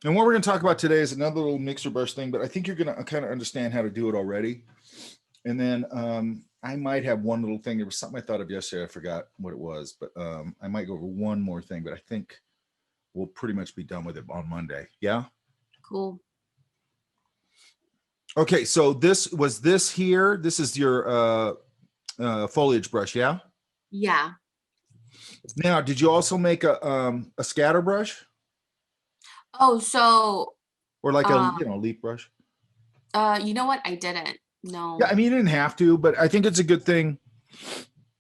And what we're going to talk about today is another little mixer brush thing, but I think you're going to kind of understand how to do it already. And then I might have one little thing. There was something I thought of yesterday. I forgot what it was, but I might go over one more thing, but I think we'll pretty much be done with it on Monday. Yeah. Cool. Okay. So this here. This is your foliage brush. Yeah. Yeah. Now, did you also make a scatter brush Oh, so or like a, um leaf brush? you know what? I didn't. Yeah. No. I mean, you didn't have to, but I think it's a good thing.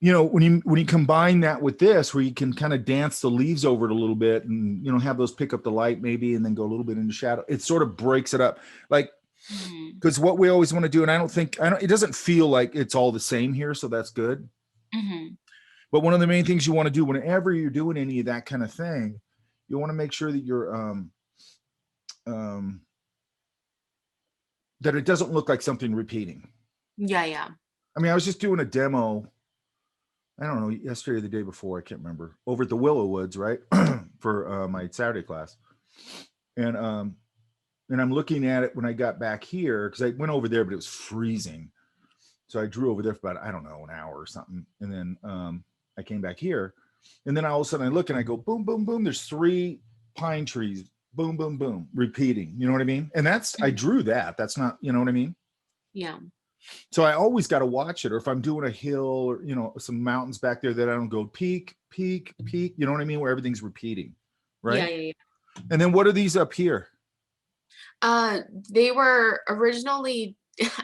When you combine that with this, where you can kind of dance the leaves over it a little bit, and have those pick up the light maybe, and then go a little bit into shadow. It sort of breaks it up, like Mm-hmm. because what we always want to do, and I don't. It doesn't feel like it's all the same here, so that's good. Mm-hmm. But one of the main things you want to do whenever you're doing any of that kind of thing, you want to make sure that you're um, that it doesn't look like something repeating. Yeah, yeah. I mean, I was just doing a demo. I don't know, yesterday or the day before, I can't remember, over at the Willow Woods, right, for my Saturday class, and I'm looking at it when I got back here because I went over there, but it was freezing, so I drew over there for about, I don't know, an hour or something, and then I came back here, and then all of a sudden I look and I go, boom, boom, boom. There's 3 pine trees, boom, boom, boom, repeating. You know what I mean? And I Mm-hmm. drew that. That's not, you know what I mean? Yeah. So I always got to watch it. Or if I'm doing a hill or, some mountains back there, that I don't go peak, peak, peak. You know what I mean? Where everything's repeating. Yeah, Right. yeah, yeah. And then what are these up here? Uh, they were originally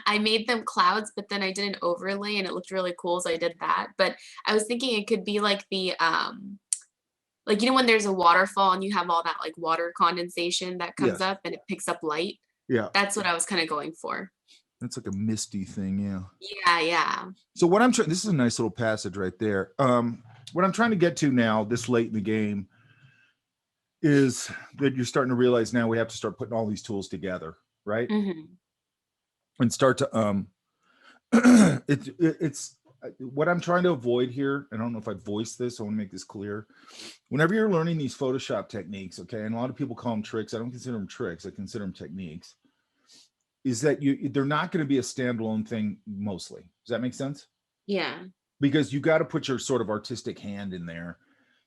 I made them clouds, but then I did an overlay and it looked really cool, so I did that. But I was thinking it could be like the like when there's a waterfall and you have all that like water condensation that comes Yes. up and it picks up light. Yeah. That's what I was kind of going for. That's like a misty thing. Yeah. Yeah, yeah. So what I'm trying, this is a nice little passage right there. What I'm trying to get to now, this late in the game, is that you're starting to realize now we have to start putting all these tools together, right? Mm-hmm. And start to it's what I'm trying to avoid here. I don't know if I voiced this. I want to make this clear. Whenever you're learning these Photoshop techniques, okay, and a lot of people call them tricks. I don't consider them tricks. I consider them techniques. Is that they're not going to be a standalone thing mostly. Does that make sense? Yeah. Because you got to put your sort of artistic hand in there.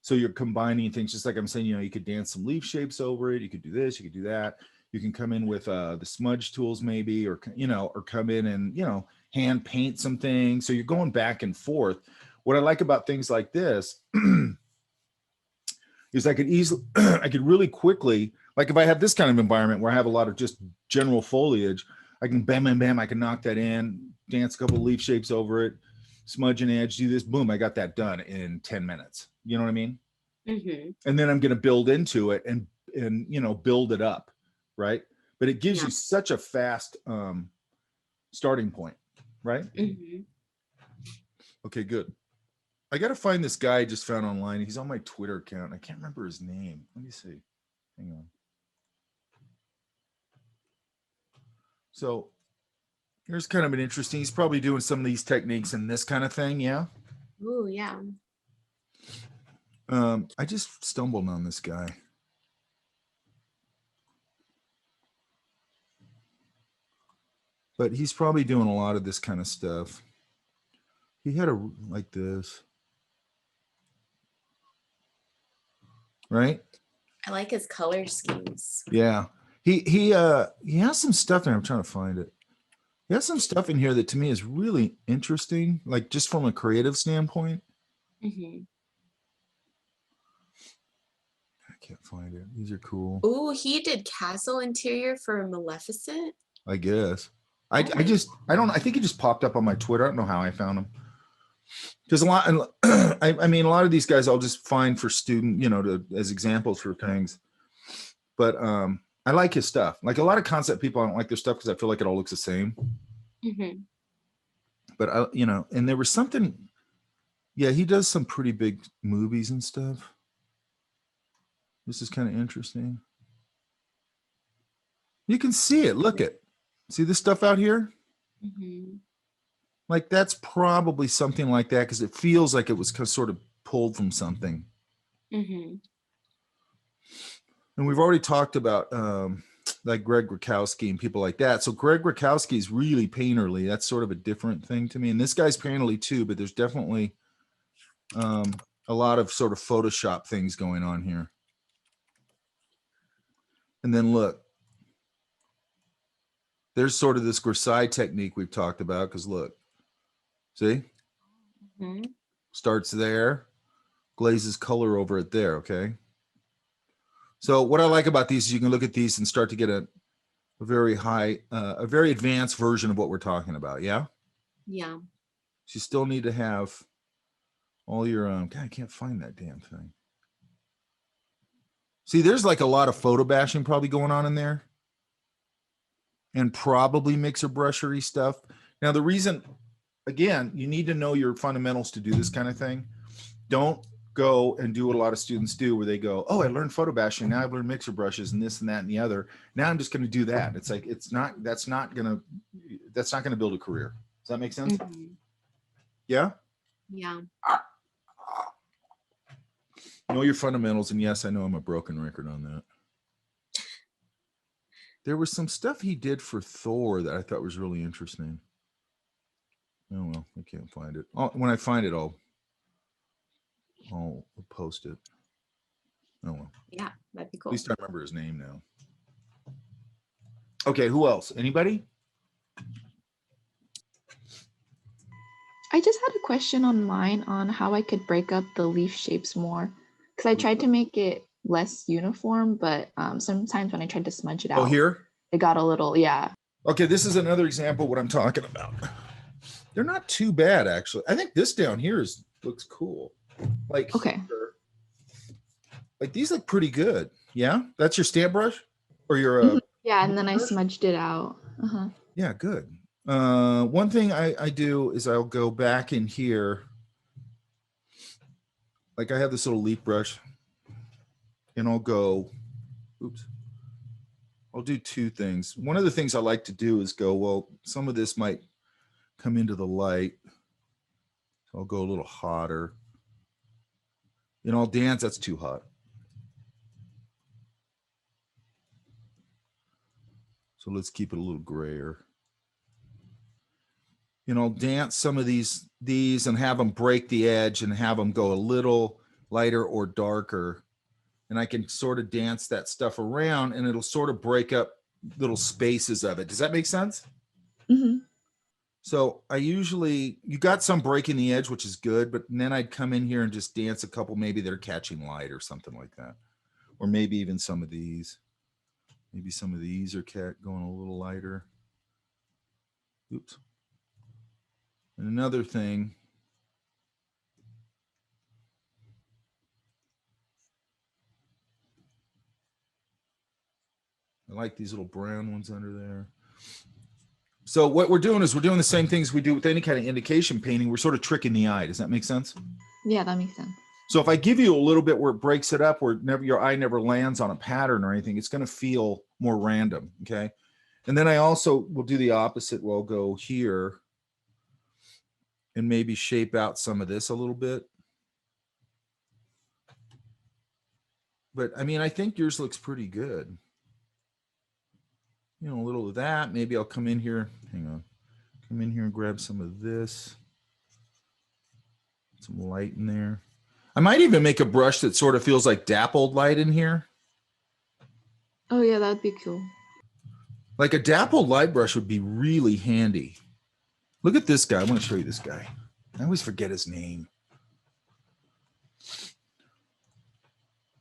So you're combining things, just like I'm saying, you could dance some leaf shapes over it. You could do this, you could do that. You can come in with the smudge tools maybe, or come in and, hand paint some things. So you're going back and forth. What I like about things like this is I could really quickly, like if I have this kind of environment where I have a lot of just general foliage, I can bam, bam, bam, I can knock that in, dance a couple of leaf shapes over it, smudge an edge, do this, boom, I got that done in 10 minutes. You know what I mean? Mm-hmm. And then I'm going to build into it and build it up, right? But it gives Yeah. you such a fast starting point, right? Mm-hmm. Okay, good. I got to find this guy I just found online. He's on my Twitter account. I can't remember his name. Let me see. Hang on. So here's kind of an interesting. He's probably doing some of these techniques and this kind of thing. Yeah. Ooh, yeah. I just stumbled on this guy. But he's probably doing a lot of this kind of stuff. He had a like this, right? I like his color schemes. Yeah. He has some stuff in here. I'm trying to find it. He has some stuff in here that to me is really interesting, like just from a creative standpoint. Mm-hmm. I can't find it. These are cool. Ooh, he did castle interior for Maleficent. I guess. I Oh my. I don't, I think he just popped up on my Twitter. I don't know how I found him. Because a lot, I mean, a lot of these guys I'll just find for student, as examples for things. But I like his stuff. Like a lot of concept people, I don't like their stuff because I feel like it all looks the same. Mm-hmm. But and there was something. Yeah, he does some pretty big movies and stuff. This is kind of interesting. You can see it. Look at, see this stuff out here. Mm-hmm. Like that's probably something like that because it feels like it was sort of pulled from something. Mm-hmm. And we've already talked about like Greg Rakowski and people like that. So Greg Rakowski is really painterly. That's sort of a different thing to me. And this guy's painterly too, but there's definitely a lot of sort of Photoshop things going on here. And then look, there's sort of this grisaille technique we've talked about, because look, see? Mm-hmm. Starts there, glazes color over it there, okay? So what I like about these is you can look at these and start to get a very high, a very advanced version of what we're talking about, yeah? Yeah. So you still need to have all your, God, I can't find that damn thing. See, there's like a lot of photo bashing probably going on in there, and probably mixer brushery stuff. Now, the reason, again, you need to know your fundamentals to do this kind of thing. Don't go and do what a lot of students do, where they go, oh, I learned photo bashing, now I've learned mixer brushes and this and that and the other. Now I'm just going to do that. It's like, that's not going to build a career. Does that make sense? Mm-hmm. Yeah. Yeah. Know your fundamentals. And yes, I know I'm a broken record on that. There was some stuff he did for Thor that I thought was really interesting. Oh, well, I can't find it. When I find it, I'll post it. Oh, well. Yeah, that'd be cool. At least I remember his name now. Okay, who else? Anybody? I just had a question on mine on how I could break up the leaf shapes more, because I tried to make it less uniform, but sometimes when I tried to smudge it out, here it got a little, yeah. Okay, this is another example of what I'm talking about. They're not too bad, actually. I think this down here looks cool. Like, okay, like these look pretty good. Yeah, that's your stamp brush, or your yeah, and then I smudged it out. Yeah, good. One thing I do is I'll go back in here. Like I have this little leaf brush, and I'll go, oops. I'll do two things. One of the things I like to do is go, well, some of this might come into the light. So I'll go a little hotter. And I'll dance, that's too hot. So let's keep it a little grayer. And I'll dance some of these and have them break the edge and have them go a little lighter or darker. And I can sort of dance that stuff around, and it'll sort of break up little spaces of it. Does that make sense? Mm-hmm. So I usually, you got some breaking the edge, which is good, but then I'd come in here and just dance a couple, maybe they're catching light or something like that. Or maybe even some of these. Maybe some of these are going a little lighter. Oops. And another thing, I like these little brown ones under there. So what we're doing is we're doing the same things we do with any kind of indication painting. We're sort of tricking the eye. Does that make sense? Yeah, that makes sense. So if I give you a little bit where it breaks it up, where your eye never lands on a pattern or anything, it's going to feel more random, okay? And then I also will do the opposite. We'll go here and maybe shape out some of this a little bit. But I mean, I think yours looks pretty good. You know, a little of that. Maybe I'll come in here. Hang on. Come in here and grab some of this. Some light in there. I might even make a brush that sort of feels like dappled light in here. Oh yeah, that'd be cool. Like a dappled light brush would be really handy. Look at this guy. I want to show you this guy. I always forget his name.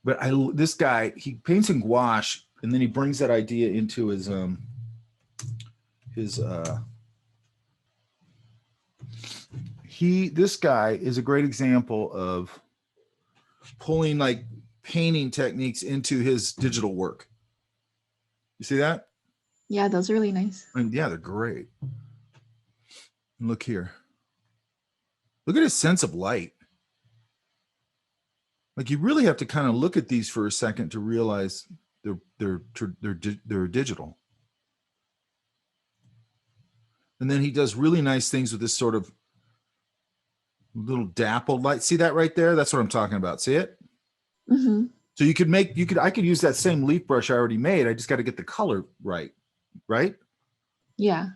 But this guy, he paints in gouache, and then he brings that idea into this guy is a great example of pulling like painting techniques into his digital work. You see that? Yeah, those are really nice. And yeah, they're great. And look here. Look at his sense of light. Like you really have to kind of look at these for a second to realize they're digital. And then he does really nice things with this sort of little dappled light. See that right there? That's what I'm talking about. See it? Mm-hmm. So you could I could use that same leaf brush I already made. I just got to get the color right, right? Yeah.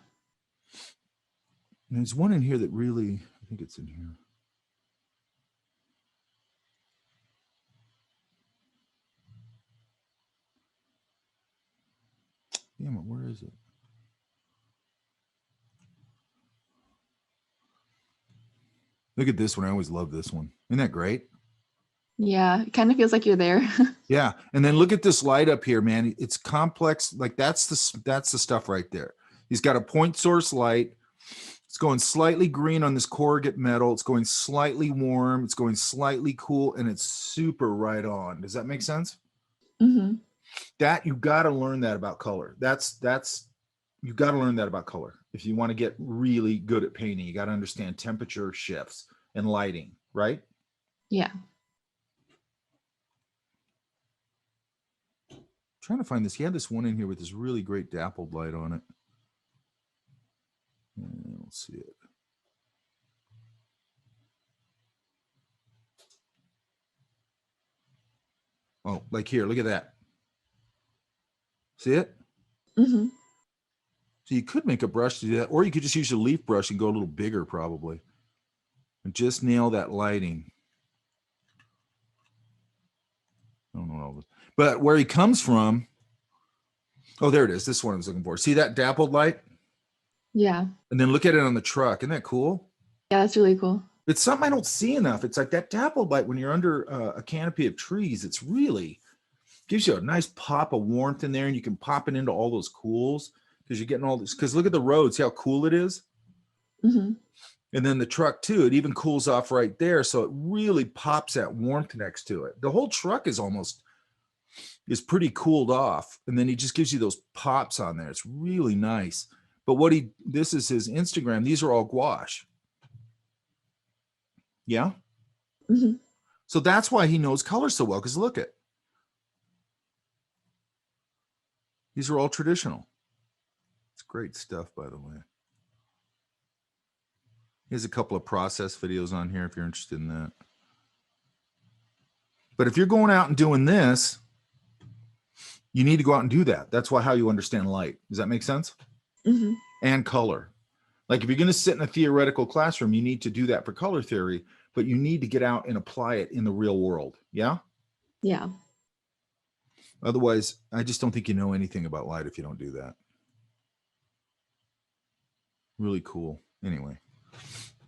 And there's one in here that really, I think it's in here. Damn it, where is it? Look at this one. I always love this one. Isn't that great? Yeah. It kind of feels like you're there. Yeah. And then look at this light up here, man. It's complex. Like that's the stuff right there. He's got a point source light. It's going slightly green on this corrugate metal. It's going slightly warm. It's going slightly cool, and it's super right on. Does that make sense? Mm-hmm. That you got to learn that about color. That's you got to learn that about color. If you want to get really good at painting, you got to understand temperature shifts and lighting, right? Yeah. I'm trying to find this. He had this one in here with this really great dappled light on it. I don't see it. Oh, like here, look at that. See it? Mm-hmm. So you could make a brush to do that, or you could just use your leaf brush and go a little bigger probably. And just nail that lighting. I don't know. But where he comes from, oh, there it is. This one I was looking for. See that dappled light? Yeah. And then look at it on the truck. Isn't that cool? Yeah, that's really cool. It's something I don't see enough. It's like that dappled light when you're under a canopy of trees. It's really gives you a nice pop of warmth in there, and you can pop it into all those cools because you're getting all this. Because look at the road. See how cool it is? Mm-hmm. And then the truck too, it even cools off right there. So it really pops that warmth next to it. The whole truck is pretty cooled off. And then he just gives you those pops on there. It's really nice. But this is his Instagram. These are all gouache. Yeah. Mm-hmm. So that's why he knows color so well. Because look at, these are all traditional. It's great stuff, by the way. Here's a couple of process videos on here if you're interested in that. But if you're going out and doing this, you need to go out and do that. That's how you understand light. Does that make sense? Mm-hmm. And color. Like if you're going to sit in a theoretical classroom, you need to do that for color theory, but you need to get out and apply it in the real world. Yeah? Yeah. Otherwise, I just don't think you know anything about light if you don't do that. Really cool. Anyway.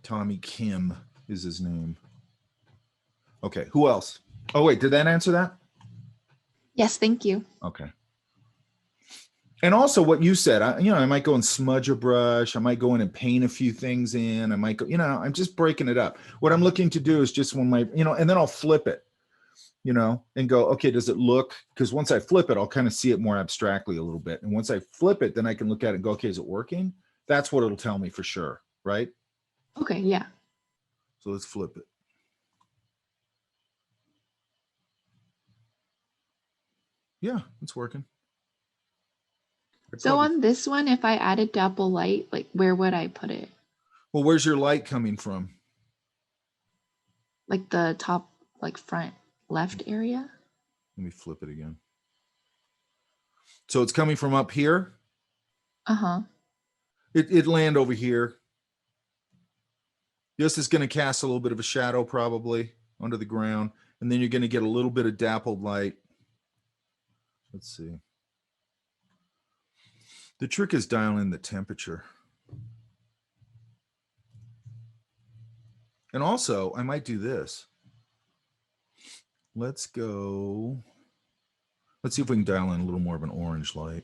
Tommy Kim is his name. Okay, who else? Oh, wait, did that answer that? Yes, thank you. Okay. And also what you said, I might go and smudge a brush. I might go in and paint a few things in. I might go, I'm just breaking it up. What I'm looking to do is just when and then I'll flip it, and go, okay, does it look, because once I flip it, I'll kind of see it more abstractly a little bit. And once I flip it, then I can look at it and go, okay, is it working? That's what it'll tell me for sure, right? Okay, yeah. So let's flip it. Yeah, it's working. So on this one, if I added dapple light, like where would I put it? Well, where's your light coming from? Like the top, like front left area? Let me flip it again. So it's coming from up here? Uh-huh. It'd land over here. This is going to cast a little bit of a shadow probably under the ground. And then you're going to get a little bit of dappled light. Let's see. The trick is dialing the temperature. And also, I might do this. Let's see if we can dial in a little more of an orange light.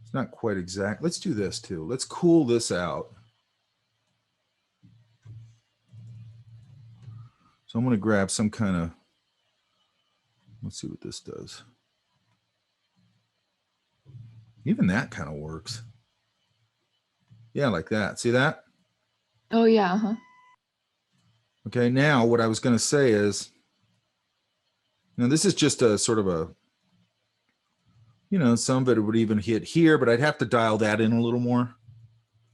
It's not quite exact. Let's do this too. Let's cool this out. So I'm going to grab some kind of, let's see what this does. Even that kind of works. Yeah, like that. See that? Oh, yeah. Uh-huh. Okay, now what I was going to say is, Now this is just a sort of a, you know, some of it would even hit here, but I'd have to dial that in a little more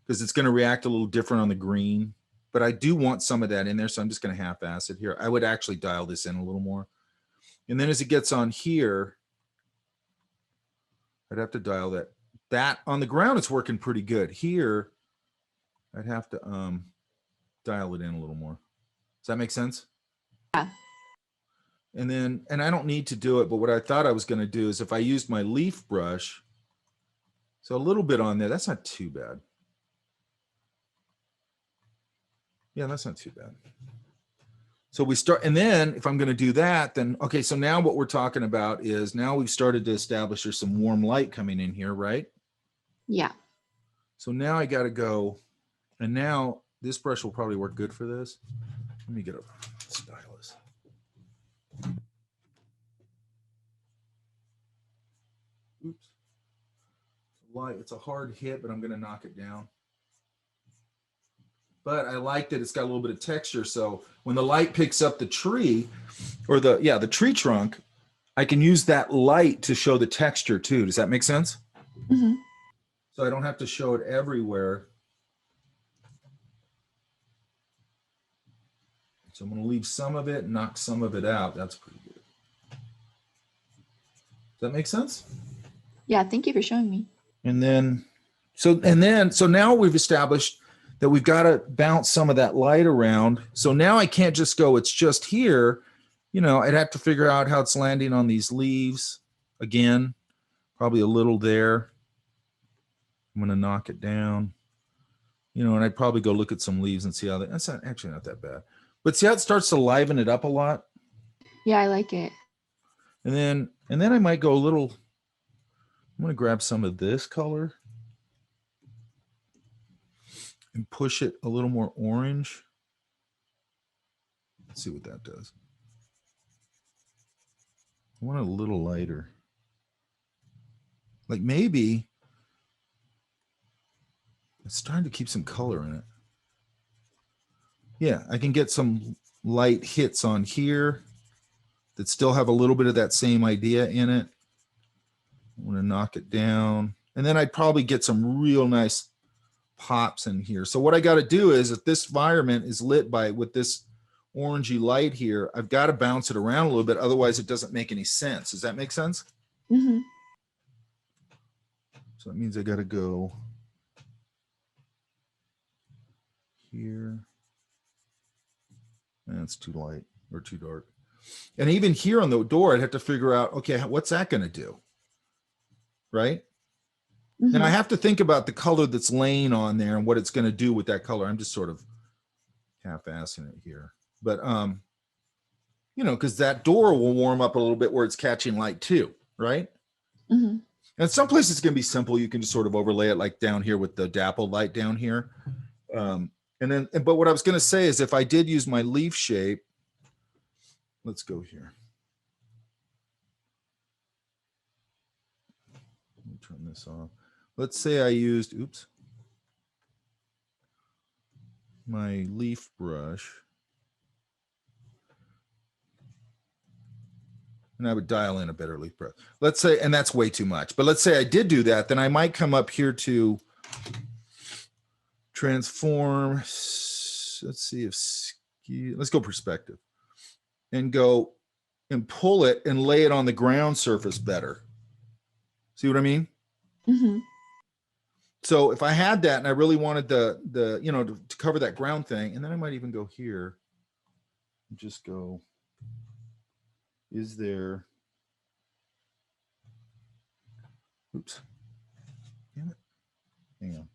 because it's going to react a little different on the green. But I do want some of that in there, so I'm just going to half-ass it here. I would actually dial this in a little more. And then as it gets on here, I'd have to dial that. That on the ground, it's working pretty good. Here, I'd have to dial it in a little more. Does that make sense? Yeah. And then, and I don't need to do it, but what I thought I was going to do is if I used my leaf brush, so a little bit on there, that's not too bad. Yeah, that's not too bad. So we start, and then if I'm going to do that, then, okay, so now what we're talking about is now we've started to establish there's some warm light coming in here, right? Yeah. So now I got to go, and now this brush will probably work good for this. Let me get a stylus. Oops. Light, it's a hard hit, but I'm going to knock it down. But I like that it's got a little bit of texture. So when the light picks up the tree or the tree trunk, I can use that light to show the texture too. Does that make sense? Mm-hmm. So I don't have to show it everywhere. So I'm going to leave some of it, knock some of it out. That's pretty good. Does that make sense? Yeah, thank you for showing me. And then, so now we've established that we've got to bounce some of that light around. So now I can't just go, it's just here. You know, I'd have to figure out how it's landing on these leaves. Again, probably a little there. I'm going to knock it down. You know, and I'd probably go look at some leaves and see how that's actually not that bad. But see how it starts to liven it up a lot? Yeah, I like it. And then I might go a little, I'm going to grab some of this color and push it a little more orange. Let's see what that does. I want it a little lighter. Like maybe it's trying to keep some color in it. Yeah, I can get some light hits on here that still have a little bit of that same idea in it. I want to knock it down. And then I'd probably get some real nice pops in here. So what I got to do is if this environment is lit with this orangey light here, I've got to bounce it around a little bit. Otherwise it doesn't make any sense. Does that make sense? Mm-hmm. So that means I got to go here. That's too light or too dark. And even here on the door, I'd have to figure out, okay, what's that going to do? Right? Mm-hmm. And I have to think about the color that's laying on there and what it's going to do with that color. I'm just sort of half-assing it here. But, you know, because that door will warm up a little bit where it's catching light too, right? Mm-hmm. And some places it's going to be simple. You can just sort of overlay it like down here with the dapple light down here. But what I was going to say is if I did use my leaf shape, let's go here. Let me turn this off. Let's say I used, oops, my leaf brush. And I would dial in a better leaf brush. Let's say, and that's way too much, but let's say I did do that, then I might come up here to transform. Let's see if, let's go perspective and go and pull it and lay it on the ground surface better. See what I mean? Mm-hmm. So if I had that and I really wanted the you know, to cover that ground thing, and then I might even go here and just go, is there, oops, damn it, hang on.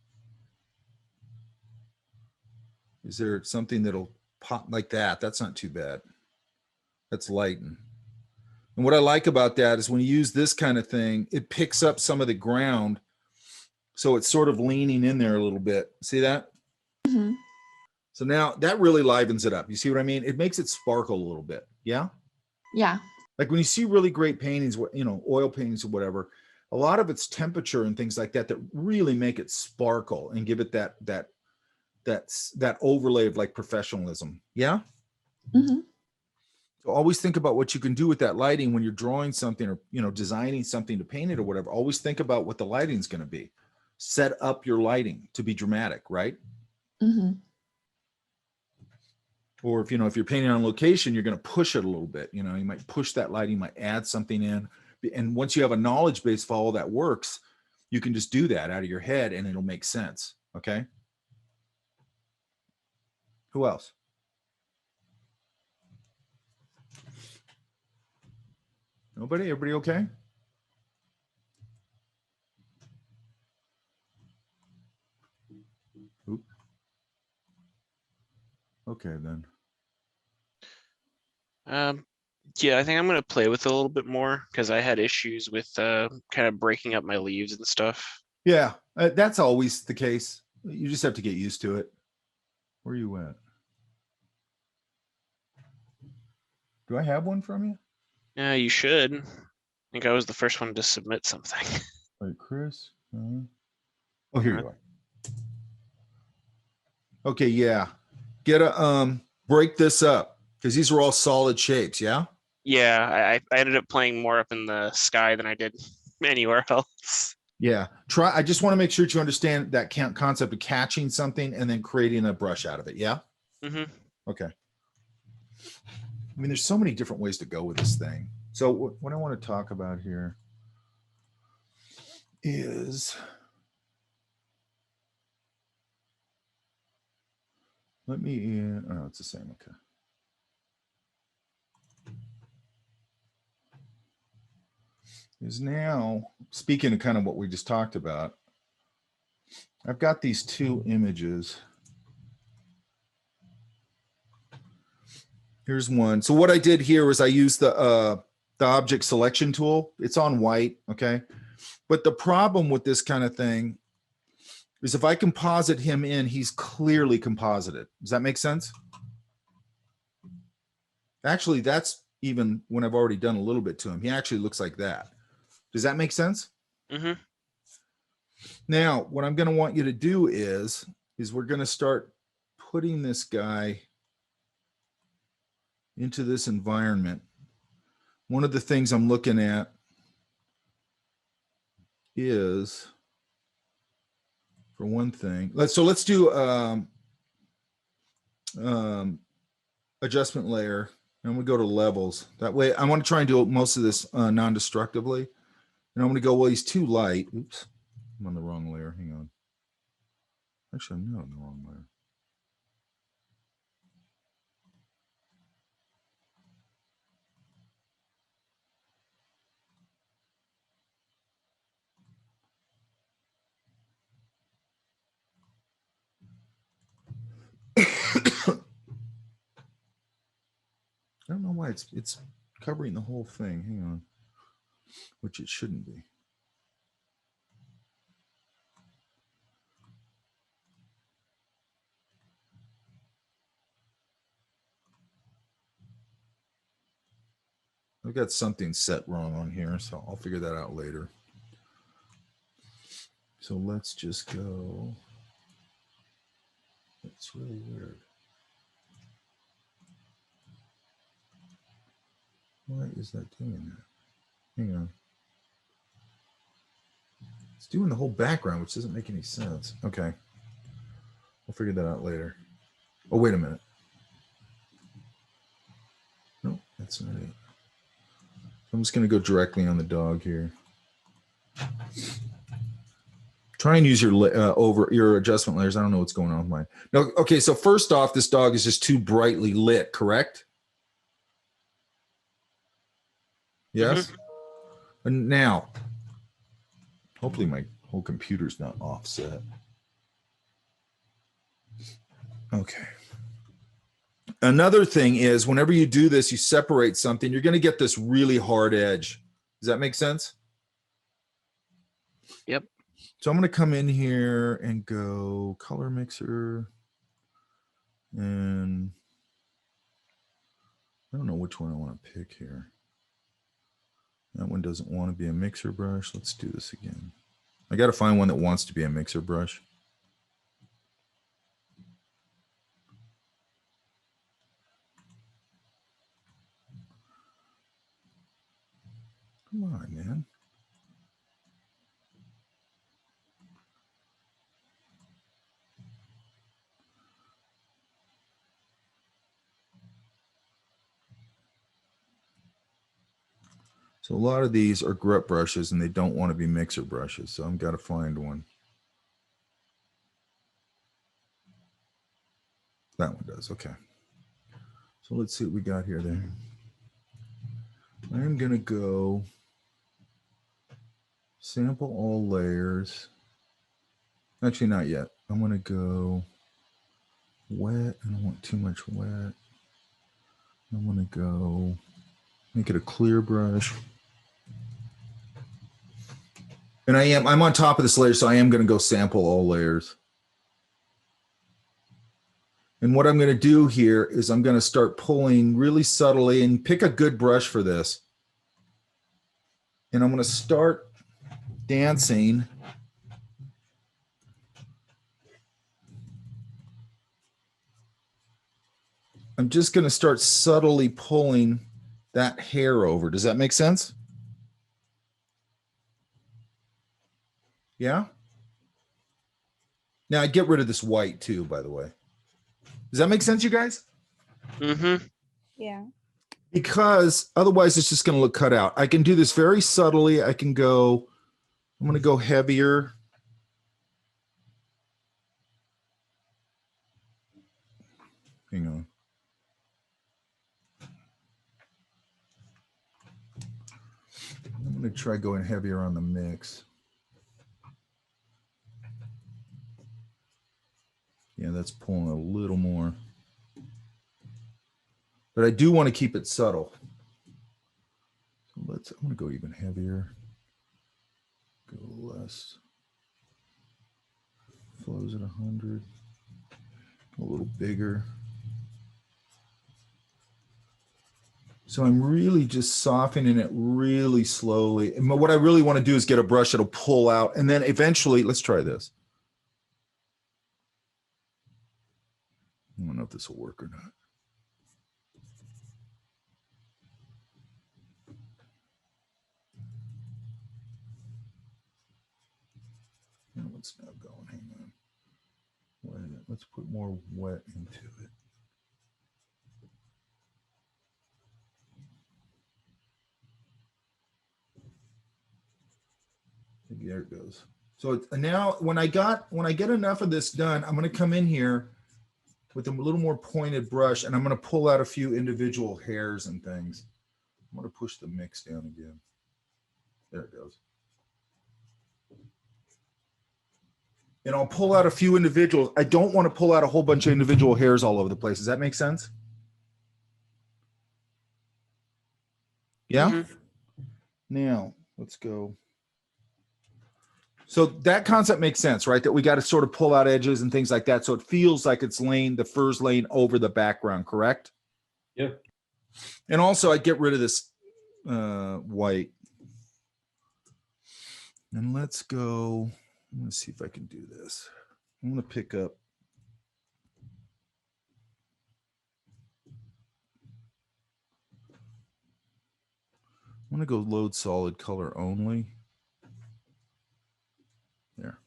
Is there something that'll pop like that? That's not too bad. That's lighten. And what I like about that is when you use this kind of thing, it picks up some of the ground. So it's sort of leaning in there a little bit. See that? Mm-hmm. So now that really livens it up. You see what I mean? It makes it sparkle a little bit. Yeah. Yeah. Like when you see really great paintings, you know, oil paintings or whatever, a lot of it's temperature and things like that that really make it sparkle and give it that overlay of like professionalism. Yeah. Mm-hmm. So always think about what you can do with that lighting when you're drawing something or, you know, designing something to paint it or whatever. Always think about what the lighting is going to be. Set up your lighting to be dramatic, right? Mm-hmm. Or if, you know, if you're painting on location, you're going to push it a little bit. You know, you might push that lighting, might add something in. And once you have a knowledge base for all that works, you can just do that out of your head and it'll make sense. Okay. Who else? Nobody? Everybody okay? Oop. Okay, then. Yeah, I think I'm gonna play with it a little bit more because I had issues with kind of breaking up my leaves and stuff. Yeah, that's always the case. You just have to get used to it. Where you at? Do I have one from you? Yeah, you should. I think I was the first one to submit something. Wait, Chris? Oh, here you are. Okay, yeah. Get a break this up because these are all solid shapes, yeah? Yeah, I ended up playing more up in the sky than I did anywhere else. Yeah. I just want to make sure that you understand that concept of catching something and then creating a brush out of it, yeah? Mm-hmm. Okay. I mean, there's so many different ways to go with this thing. So what I want to talk about here is, let me, oh, it's the same, okay. Is now, speaking of kind of what we just talked about, I've got these two images. Here's one. So what I did here was I used the object selection tool. It's on white, okay? But the problem with this kind of thing is if I composite him in, he's clearly composited. Does that make sense? Actually, that's even when I've already done a little bit to him. He actually looks like that. Does that make sense? Mm-hmm. Now, what I'm going to want you to do is we're going to start putting this guy into this environment. One of the things I'm looking at is, for one thing, let's do adjustment layer, and we go to levels. That way, I want to try and do most of this non-destructively. And I'm going to go, well, he's too light. Oops, I'm on the wrong layer. Hang on. Actually, I'm not on the wrong layer. I don't know why it's covering the whole thing. Hang on, which it shouldn't be. I've got something set wrong on here, so I'll figure that out later. So let's just go. That's really weird. Why is that doing that? Hang on. It's doing the whole background, which doesn't make any sense. Okay. We'll figure that out later. Oh, wait a minute. No, that's not it. I'm just going to go directly on the dog here. Try and use your over your adjustment layers. I don't know what's going on with mine. No, okay, so first off, this dog is just too brightly lit, correct? Yes? Mm-hmm. And now, hopefully my whole computer's not offset. Okay. Another thing is whenever you do this, you separate something, you're going to get this really hard edge. Does that make sense? Yep. So I'm going to come in here and go color mixer. And I don't know which one I want to pick here. That one doesn't want to be a mixer brush. Let's do this again. I got to find one that wants to be a mixer brush. Come on, man. So a lot of these are grep brushes and they don't want to be mixer brushes. So I've got to find one. That one does. Okay. So let's see what we got here then. I'm going to go sample all layers. Actually, not yet. I'm going to go wet. I don't want too much wet. I'm going to go make it a clear brush. And I'm on top of this layer, so I am going to go sample all layers. And what I'm going to do here is I'm going to start pulling really subtly and pick a good brush for this. And I'm going to start dancing. I'm just going to start subtly pulling that hair over. Does that make sense? Yeah? Now I get rid of this white too, by the way. Does that make sense, you guys? Mm-hmm. Yeah. Because otherwise it's just going to look cut out. I can do this very subtly. I'm going to go heavier. Hang on. I'm going to try going heavier on the mix. Yeah, that's pulling a little more. But I do want to keep it subtle. So I'm going to go even heavier. Go less. Flows at 100. A little bigger. So I'm really just softening it really slowly. And what I really want to do is get a brush that'll pull out. And then eventually, let's try this. I don't know if this will work or not. What's now going? Hang on. Wet. Let's put more wet into it. There it goes. So now when I get enough of this done, I'm going to come in here with a little more pointed brush and I'm going to pull out a few individual hairs and things. I'm going to push the mix down again. There it goes. And I'll pull out a few individuals. I don't want to pull out a whole bunch of individual hairs all over the place. Does that make sense? Yeah? Mm-hmm. Now, let's go. So that concept makes sense, right? That we got to sort of pull out edges and things like that. So it feels like it's the fur's laying over the background, correct? Yep. And also I get rid of this white. And let's go. I'm going to see if I can do this. I'm going to pick up. I'm going to go load solid color only. There.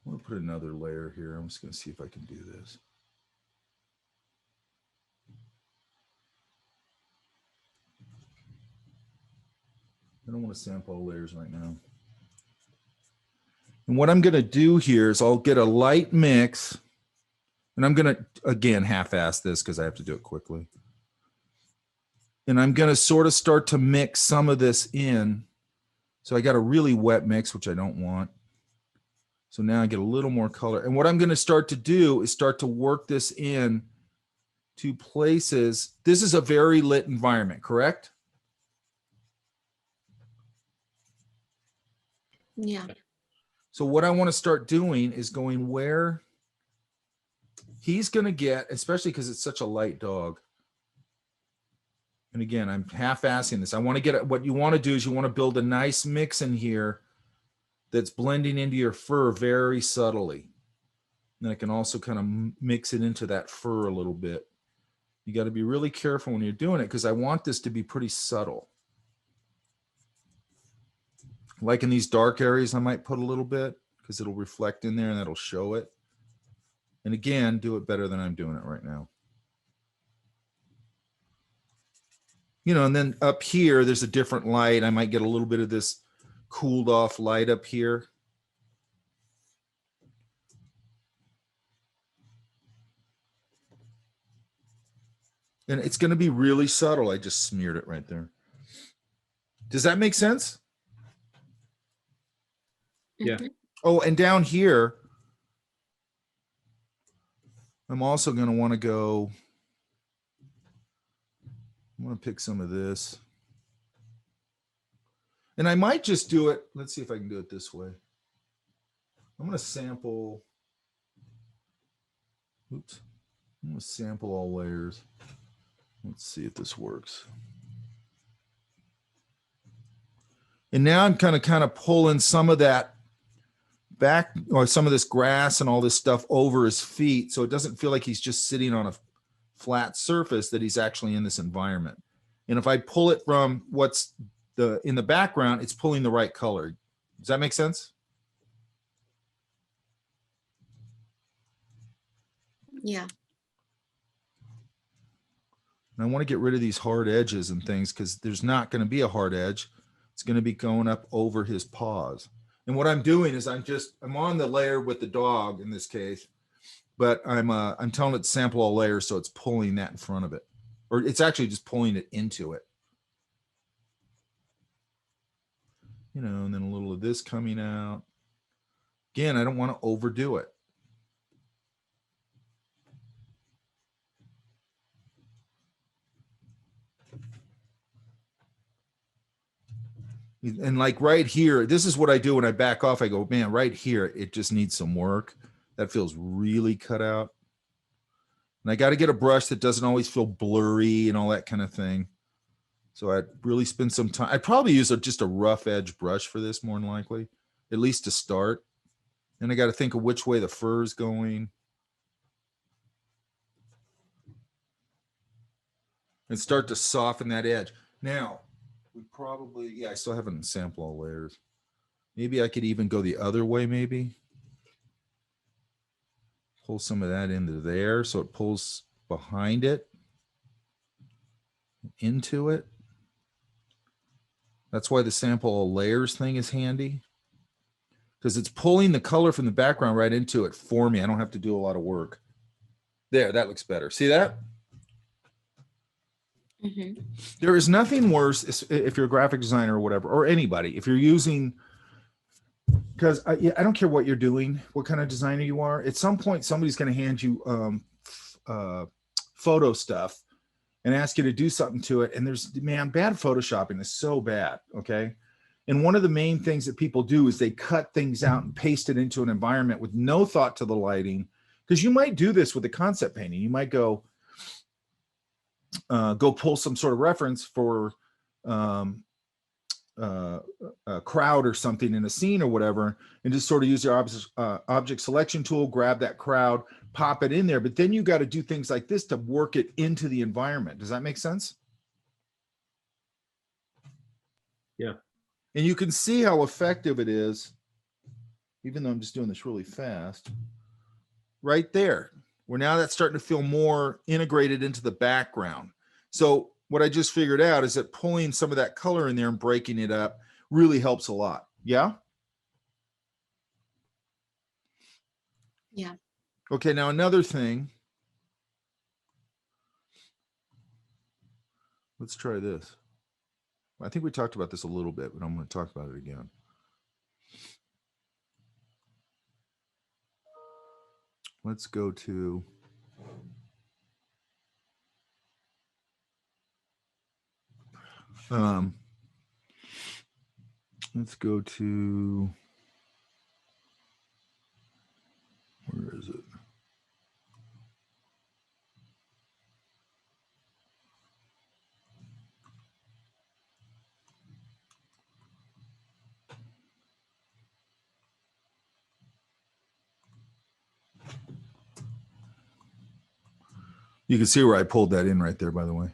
I'm going to put another layer here. I'm just going to see if I can do this. I don't want to sample all layers right now. And what I'm going to do here is I'll get a light mix. And I'm going to, again, half-ass this because I have to do it quickly. And I'm going to sort of start to mix some of this in. So I got a really wet mix, which I don't want. So now I get a little more color. And what I'm going to start to do is start to work this in to places. This is a very lit environment, correct? Yeah. So what I want to start doing is going where he's going to get, especially because it's such a light dog. And again, I'm half-assing this. I want to get, what you want to do is you want to build a nice mix in here that's blending into your fur very subtly. And I can also kind of mix it into that fur a little bit. You got to be really careful when you're doing it because I want this to be pretty subtle. Like in these dark areas, I might put a little bit because it'll reflect in there and that'll show it. And again, do it better than I'm doing it right now. You know, and then up here, there's a different light. I might get a little bit of this cooled off light up here. And it's going to be really subtle. I just smeared it right there. Does that make sense? Yeah. Mhm. Oh, and down here, I'm also going to want to go, I'm going to pick some of this. And I might just do it. Let's see if I can do it this way. I'm going to sample. Oops. I'm going to sample all layers. Let's see if this works. And now I'm kind of pulling some of that back, or some of this grass and all this stuff over his feet, so it doesn't feel like he's just sitting on a flat surface, that he's actually in this environment. And if I pull it from what's in the background, it's pulling the right color. Does that make sense? Yeah. And I want to get rid of these hard edges and things because there's not going to be a hard edge. It's going to be going up over his paws. And what I'm doing is I'm on the layer with the dog in this case, but I'm telling it to sample all layers, so it's pulling that in front of it, or it's actually just pulling it into it. You know, and then a little of this coming out. Again, I don't want to overdo it. And like right here, this is what I do when I back off. I go, man, right here, it just needs some work. That feels really cut out. And I got to get a brush that doesn't always feel blurry and all that kind of thing. So I'd really spend some time. I'd probably use just a rough edge brush for this, more than likely, at least to start. And I got to think of which way the fur is going. And start to soften that edge. Now, we probably, yeah, I still haven't sampled all layers. Maybe I could even go the other way, maybe. Pull some of that into there so it pulls behind it, into it. That's why the sample all layers thing is handy, because it's pulling the color from the background right into it for me. I don't have to do a lot of work. There, that looks better. See that? Mhm. There is nothing worse if you're a graphic designer or whatever, or anybody, if you're using, because I don't care what you're doing, what kind of designer you are, at some point somebody's going to hand you photo stuff and ask you to do something to it. And man, bad photoshopping is so bad. Okay. And one of the main things that people do is they cut things out and paste it into an environment with no thought to the lighting. Because you might do this with a concept painting. You might go pull some sort of reference for a crowd or something in a scene or whatever, and just sort of use your object selection tool, grab that crowd, pop it in there. But then you got to do things like this to work it into the environment. Does that make sense? Yeah. And you can see how effective it is, even though I'm just doing this really fast, right there, where now that's starting to feel more integrated into the background. So what I just figured out is that pulling some of that color in there and breaking it up really helps a lot. Yeah? Yeah. Okay, now another thing. Let's try this. I think we talked about this a little bit, but I'm going to talk about it again. Let's go to let's go to, where is it? You can see where I pulled that in right there, by the way.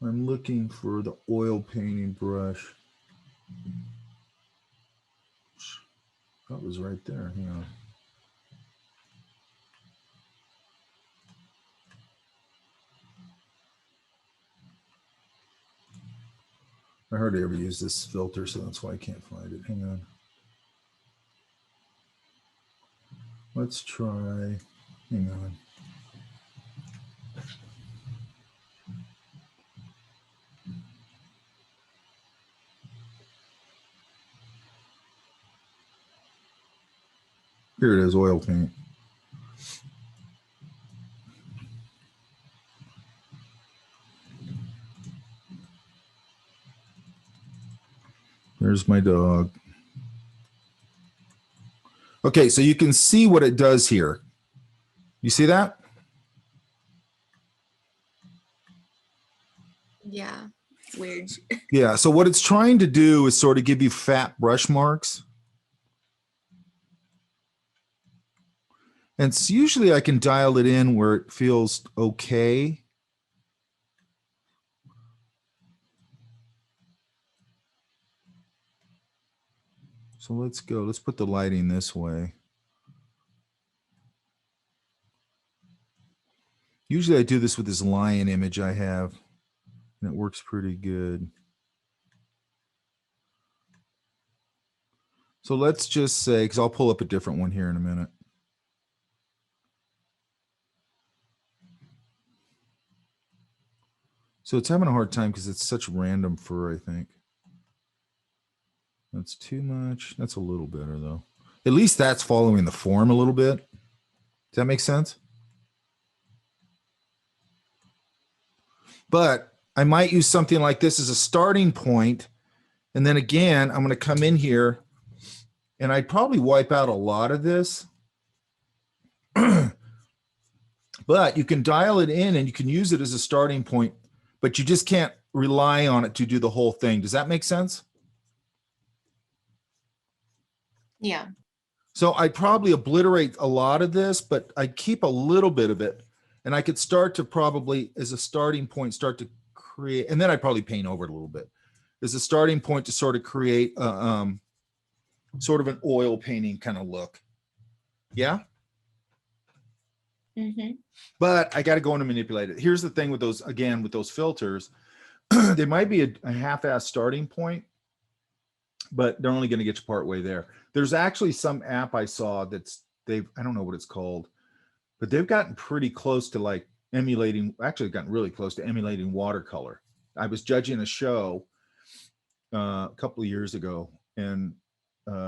I'm looking for the oil painting brush. That was right there. Hang on. I hardly ever use this filter, so that's why I can't find it. Hang on. Let's try. Hang on. Here it is, oil paint. There's my dog. Okay, so you can see what it does here. You see that? Yeah, it's weird. Yeah, so what it's trying to do is sort of give you fat brush marks. And it's usually I can dial it in where it feels okay. So let's go. Let's put the lighting this way. Usually I do this with this lion image I have, and it works pretty good. So let's just say, because I'll pull up a different one here in a minute. So it's having a hard time because it's such random fur, I think. That's too much. That's a little better, though. At least that's following the form a little bit. Does that make sense? But I might use something like this as a starting point. And then again, I'm going to come in here and I'd probably wipe out a lot of this. But you can dial it in and you can use it as a starting point, but you just can't rely on it to do the whole thing. Does that make sense? Yeah. So I'd probably obliterate a lot of this, but I'd keep a little bit of it. And I could start to probably, as a starting point, start to create, and then I'd probably paint over it a little bit, as a starting point to sort of create sort of an oil painting kind of look. Yeah? Mm-hmm. But I got to go in and manipulate it. Here's the thing with those, again, with those filters, they might be a half-ass starting point, but they're only going to get you part way there. There's actually some app I saw that's, I don't know what it's called, but they've gotten pretty close to like emulating, actually gotten really close to emulating watercolor. I was judging a show a couple of years ago, and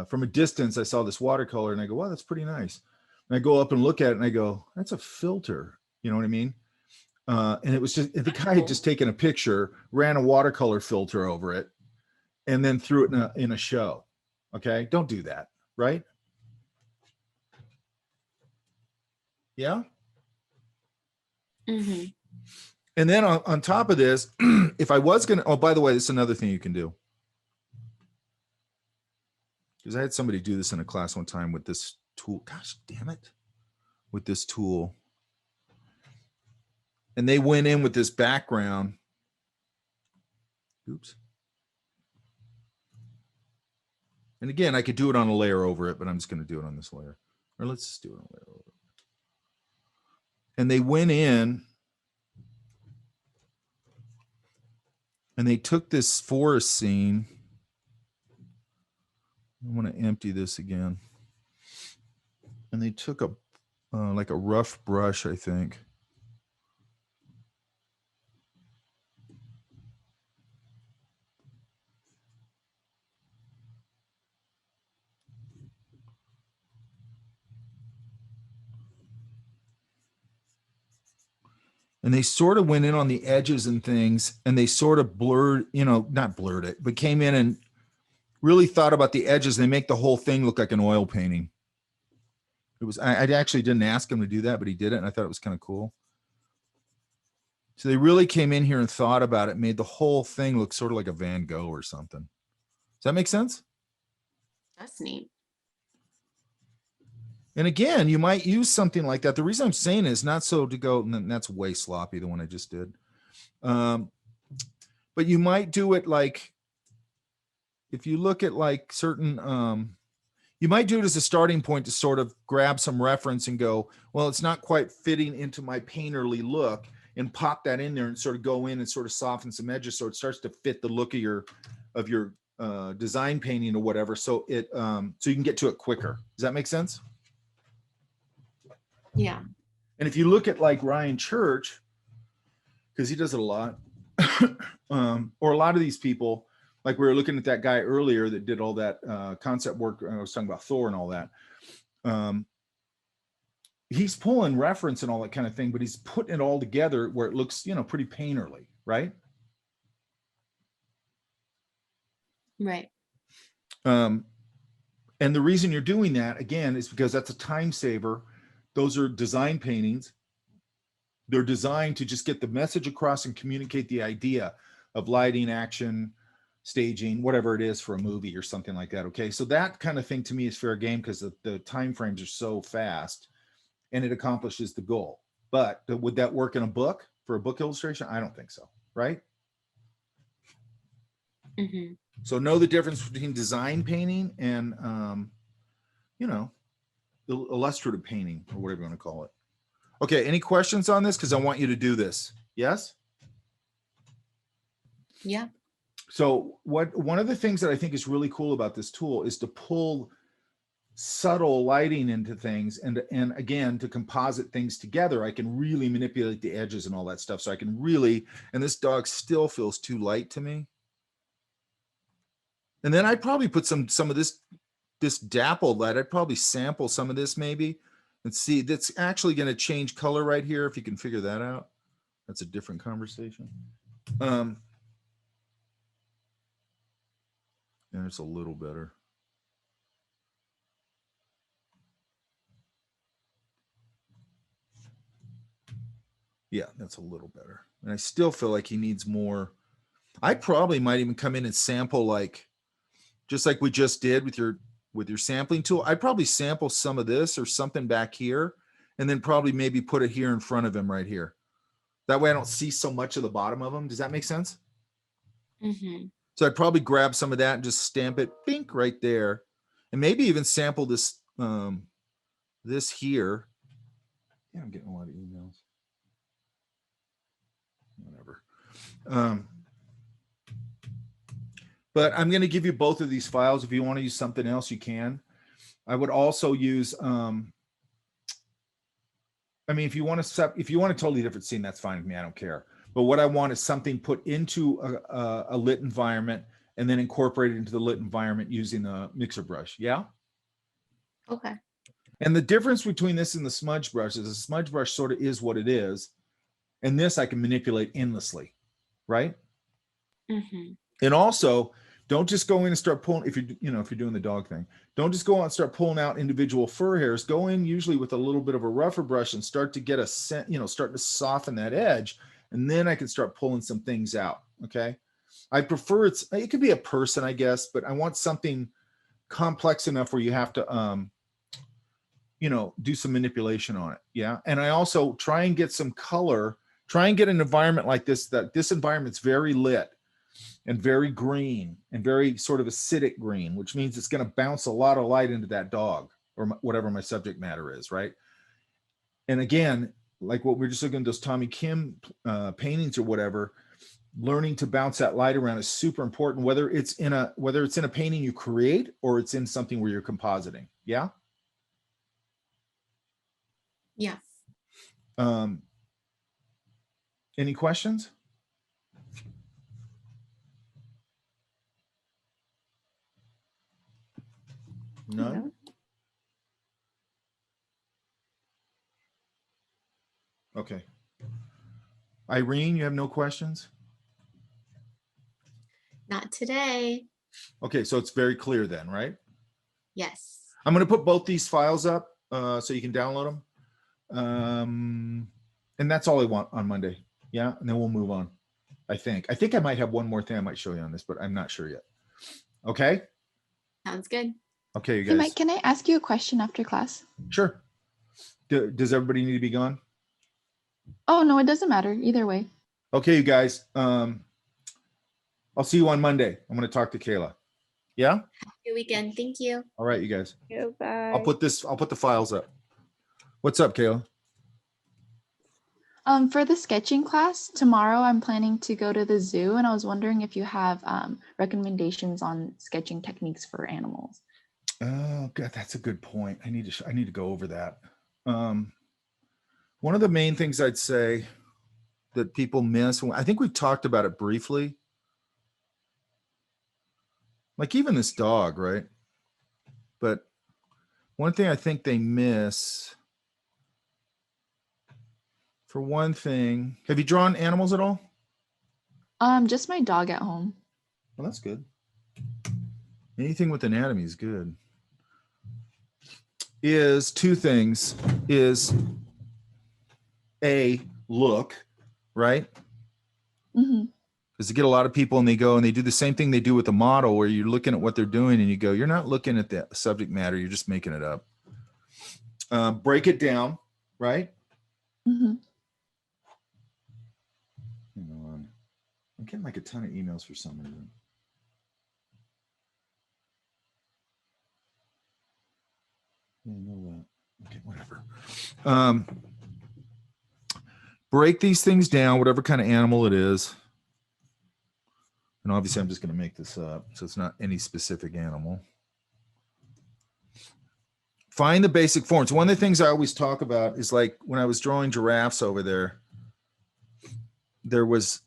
from a distance, I saw this watercolor and I go, wow, that's pretty nice. And I go up and look at it and I go, that's a filter. You know what I mean? And it was just, the guy had just taken a picture, ran a watercolor filter over it, and then threw it in a show. Okay. Don't do that. Right. Yeah. Mm-hmm. And then on top of this, if I was going to, oh, by the way, this is another thing you can do. Because I had somebody do this in a class one time with this tool. Gosh, damn it. With this tool. And they went in with this background. Oops. And again, I could do it on a layer over it, but I'm just going to do it on this layer. Or let's just do it on a layer over it. And they went in and they took this forest scene. I want to empty this again. And they took a like a rough brush, I think. And they sort of went in on the edges and things, and they sort of blurred, you know, not blurred it, but came in and really thought about the edges. They make the whole thing look like an oil painting. It was, I actually didn't ask him to do that, but he did it. And I thought it was kind of cool. So they really came in here and thought about it, made the whole thing look sort of like a Van Gogh or something. Does that make sense? That's neat. And again, you might use something like that. The reason I'm saying is not so to go, and that's way sloppy, the one I just did. But you might do it like, if you look at like certain, you might do it as a starting point to sort of grab some reference and go, well, it's not quite fitting into my painterly look, and pop that in there and sort of go in and sort of soften some edges so it starts to fit the look of your design painting or whatever. So it so you can get to it quicker. Does that make sense? Yeah. And if you look at like Ryan Church, because he does it a lot, or a lot of these people, like we were looking at that guy earlier that did all that concept work. I was talking about Thor and all that. He's pulling reference and all that kind of thing, but he's putting it all together where it looks, pretty painterly, right? Right. And the reason you're doing that, again, is because that's a time saver. Those are design paintings. They're designed to just get the message across and communicate the idea of lighting, action, staging, whatever it is for a movie or something like that. Okay. So that kind of thing to me is fair game because the time frames are so fast and it accomplishes the goal. But would that work in a book for a book illustration? I don't think so. Right. Mm-hmm. So know the difference between design painting and, illustrative painting or whatever you want to call it. Okay. Any questions on this? Because I want you to do this. Yes. Yeah. So one of the things that I think is really cool about this tool is to pull subtle lighting into things, and again, to composite things together. I can really manipulate the edges and all that stuff. So I can really, and this dog still feels too light to me. And then I'd probably put some of this dappled light. I'd probably sample some of this maybe and see. That's actually going to change color right here. If you can figure that out, that's a different conversation. And it's a little better. Yeah, that's a little better. And I still feel like he needs more. I probably might even come in and sample, like, just like we just did with your sampling tool. I'd probably sample some of this or something back here, and then probably maybe put it here in front of him right here. That way I don't see so much of the bottom of him. Does that make sense? Mm-hmm. So I'd probably grab some of that and just stamp it pink right there. And maybe even sample this, this here. Yeah, I'm getting a lot of emails. Whatever. But I'm going to give you both of these files. If you want to use something else, you can. I would also use, if you want a totally different scene, that's fine with me. I don't care. But what I want is something put into a lit environment and then incorporated into the lit environment using a mixer brush. Yeah. Okay. And the difference between this and the smudge brush is the smudge brush sort of is what it is. And this I can manipulate endlessly. Right. Mm-hmm. And also, don't just go in and start pulling, if you're doing the dog thing, don't just go out and start pulling out individual fur hairs. Go in usually with a little bit of a rougher brush and start to get a scent, start to soften that edge. And then I can start pulling some things out. Okay. I prefer it could be a person, I guess, but I want something complex enough where you have to, do some manipulation on it. Yeah. And I also try and get some color, try and get an environment like this, that this environment's very lit and very green and very sort of acidic green, which means it's going to bounce a lot of light into that dog or whatever my subject matter is. Right. And again, like what we're just looking at those Tommy Kim paintings or whatever, learning to bounce that light around is super important, whether it's in a painting you create or it's in something where you're compositing. Yeah. Yeah. Any questions? None? Okay. Irene, you have no questions? Not today. Okay, so it's very clear then, right? Yes. I'm going to put both these files up so you can download them. And that's all I want on Monday. Yeah, and then we'll move on. I think I might have one more thing I might show you on this, but I'm not sure yet. Okay? Sounds good. Okay, you Hey, guys. Mike, can I ask you a question after class? Sure. Does everybody need to be gone? Oh, no, it doesn't matter. Either way. Okay, you guys. I'll see you on Monday. I'm going to talk to Kayla. Yeah. Good weekend. Thank you. All right, you guys. Goodbye. I'll put the files up. What's up, Kayla? For the sketching class, tomorrow I'm planning to go to the zoo, and I was wondering if you have recommendations on sketching techniques for animals. Oh God, that's a good point. I need to go over that. One of the main things I'd say that people miss, I think we talked about it briefly, like even this dog, right? But one thing I think they miss, for one thing, have you drawn animals at all? Just my dog at home. Well, that's good. Anything with anatomy is good. Is two things. Is a look, right? Mm-hmm. Because you get a lot of people and they go and they do the same thing they do with a model where you're looking at what they're doing and you go, you're not looking at the subject matter, you're just making it up. Break it down, right? Mm-hmm. Hang on. I'm getting like a ton of emails for some reason. Yeah, I know that. Okay, whatever. Break these things down, whatever kind of animal it is. And obviously I'm just going to make this up, so it's not any specific animal. Find the basic forms. One of the things I always talk about is like when I was drawing giraffes over there, there was,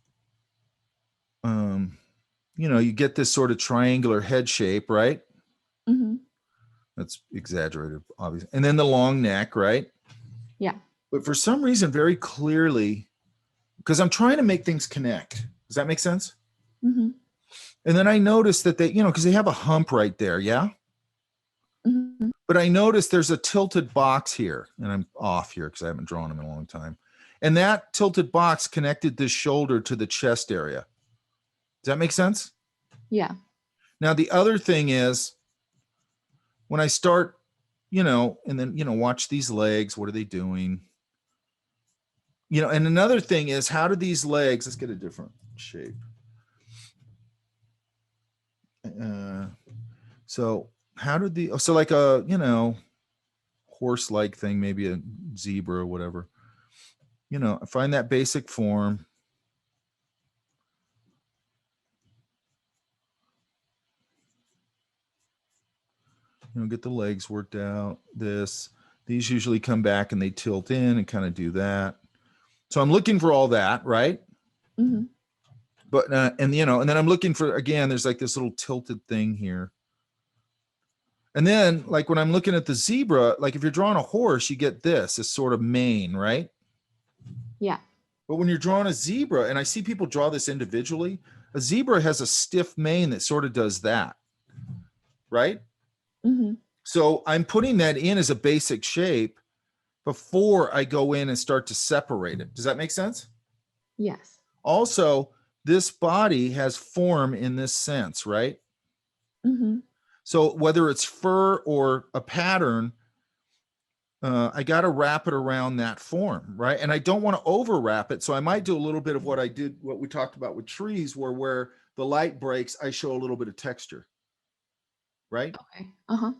you get this sort of triangular head shape, right? Mm-hmm. That's exaggerated, obviously. And then the long neck, right? Yeah. But for some reason, very clearly, because I'm trying to make things connect. Does that make sense? Mm-hmm. And then I noticed that they, because they have a hump right there. Yeah. Mm-hmm. But I noticed there's a tilted box here, and I'm off here because I haven't drawn them in a long time. And that tilted box connected this shoulder to the chest area. Does that make sense? Yeah. Now, the other thing is when I start, and then, watch these legs, what are they doing? And another thing is, how do these legs, let's get a different shape. So how did so like a, horse-like thing, maybe a zebra or whatever, find that basic form. Get the legs worked out. These usually come back and they tilt in and kind of do that. So I'm looking for all that, right? Mm-hmm. But, and then I'm looking for, again, there's like this little tilted thing here. And then like when I'm looking at the zebra, like if you're drawing a horse, you get this sort of mane, right? Yeah. But when you're drawing a zebra, and I see people draw this individually, a zebra has a stiff mane that sort of does that, right? Mm-hmm. So I'm putting that in as a basic shape before I go in and start to separate it. Does that make sense? Yes. Also, this body has form in this sense, right? Mm-hmm. So whether it's fur or a pattern, I got to wrap it around that form, right? And I don't want to over wrap it. So I might do a little bit of what we talked about with trees, where the light breaks, I show a little bit of texture, right? Okay. Uh-huh.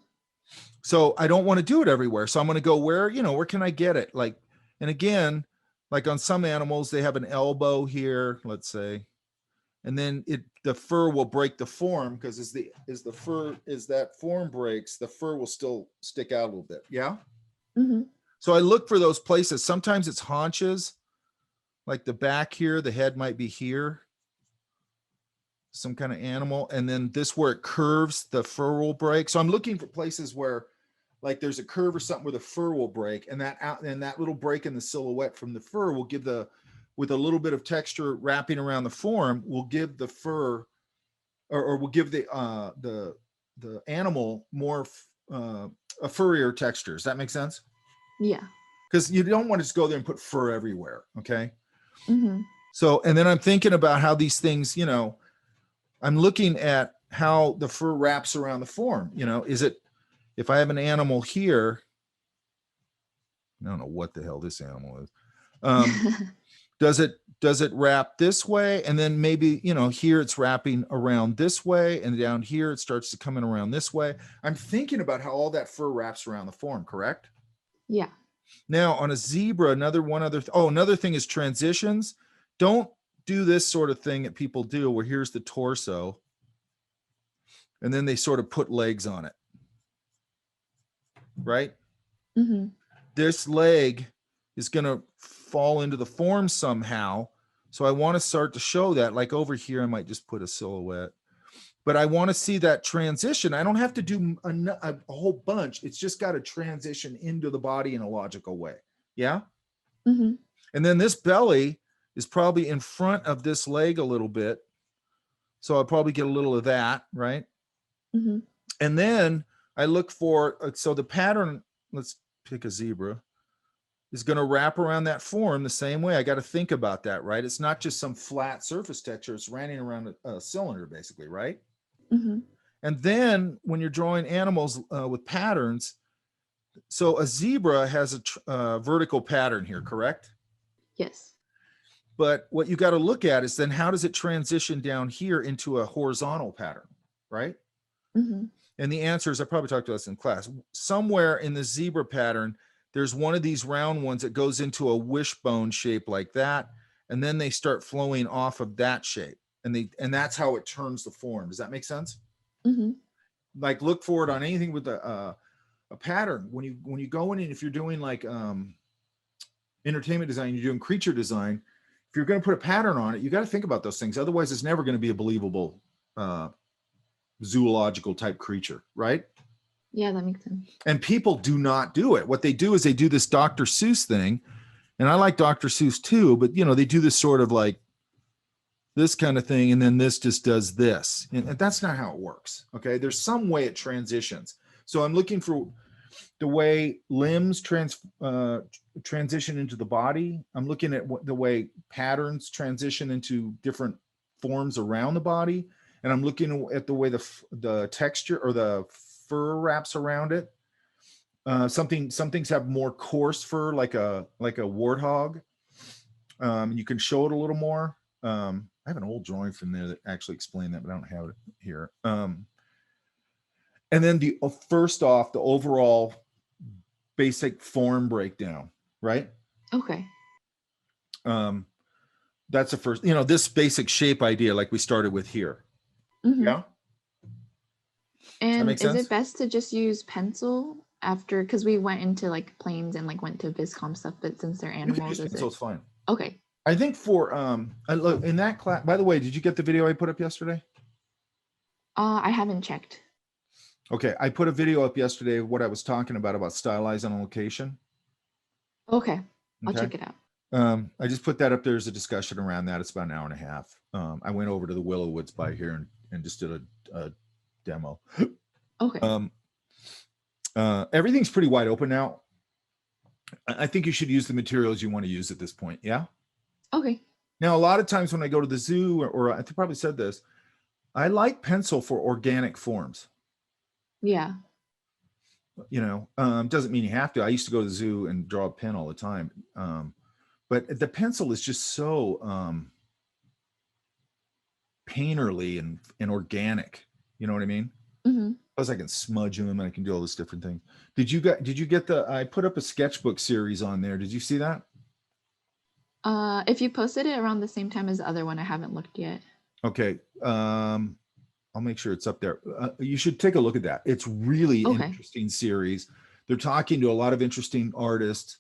So I don't want to do it everywhere. So I'm going to go where can I get it? Like, and again, like on some animals, they have an elbow here, let's say, and then the fur will break the form because as that form breaks, the fur will still stick out a little bit. Yeah. Mm-hmm. So I look for those places. Sometimes it's haunches, like the back here, the head might be here, some kind of animal. And then this where it curves, the fur will break. So I'm looking for places where like there's a curve or something where the fur will break, and that little break in the silhouette from the fur will give with a little bit of texture wrapping around the form, will give the fur or will give the animal more a furrier texture. Does that make sense? Yeah. Because you don't want to just go there and put fur everywhere. Okay. Mm-hmm. So, and then I'm thinking about how these things, I'm looking at how the fur wraps around the form. Is it if I have an animal here, I don't know what the hell this animal is. Does it wrap this way? And then maybe, here it's wrapping around this way, and down here it starts to come in around this way. I'm thinking about how all that fur wraps around the form, correct? Yeah. Now on a zebra, another thing is transitions. Don't do this sort of thing that people do where here's the torso and then they sort of put legs on it, right? Mm-hmm. This leg is going to fall into the form somehow. So I want to start to show that, like over here, I might just put a silhouette, but I want to see that transition. I don't have to do a whole bunch. It's just got to transition into the body in a logical way. Yeah. Mm-hmm. And then this belly is probably in front of this leg a little bit. So I'll probably get a little of that, right? Mm-hmm. And then I look for, so the pattern, let's pick a zebra, is going to wrap around that form the same way. I got to think about that, right? It's not just some flat surface texture. It's running around a cylinder basically, right? Mm-hmm. And then when you're drawing animals with patterns, so a zebra has a vertical pattern here, correct? Yes. But what you got to look at is then how does it transition down here into a horizontal pattern, right? Mm-hmm. And the answer is, I probably talked about this in class, somewhere in the zebra pattern, there's one of these round ones that goes into a wishbone shape like that. And then they start flowing off of that shape. And that's how it turns the form. Does that make sense? Mm-hmm. Like look for it on anything with a pattern. When you go in and if you're doing like entertainment design, you're doing creature design, if you're going to put a pattern on it, you got to think about those things. Otherwise, it's never going to be a believable zoological type creature, right? Yeah, that makes sense. And people do not do it. What they do is they do this Dr. Seuss thing. And I like Dr. Seuss too, but they do this sort of like this kind of thing. And then this just does this. And that's not how it works. Okay. There's some way it transitions. So I'm looking for the way limbs transition into the body. I'm looking at the way patterns transition into different forms around the body. And I'm looking at the way the texture or the fur wraps around it. Some things have more coarse fur, like a warthog. You can show it a little more. I have an old drawing from there that actually explained that, but I don't have it here. And then first off, the overall basic form breakdown, right? Okay. That's the first, this basic shape idea, like we started with here. Mm-hmm. Yeah. And make is sense? it best to just use pencil after, because we went into like planes and like went to Viscom stuff, but since they're You can animals, use is pencil, it it's fine. okay? I think for look in that class. By the way, did you get the video I put up yesterday? I haven't checked. Okay, I put a video up yesterday of what I was talking about stylizing on location. Okay, I'll Okay. check it out. I just put that up. There's a discussion around that. It's about an hour and a half. I went over to the Willow Woods by here and just did a demo. Okay. Everything's pretty wide open now. I think you should use the materials you want to use at this point. Yeah. Okay. Now, a lot of times when I go to the zoo, or I probably said this, I like pencil for organic forms. Yeah. Doesn't mean you have to. I used to go to the zoo and draw a pen all the time. But the pencil is just so painterly and organic. You know what I mean? Mm-hmm. Plus I can smudge them and I can do all this different things. Did you get I put up a sketchbook series on there. Did you see that? If you posted it around the same time as the other one, I haven't looked yet. Okay. I'll make sure it's up there. You should take a look at that. It's really an interesting series. They're talking to a lot of interesting artists.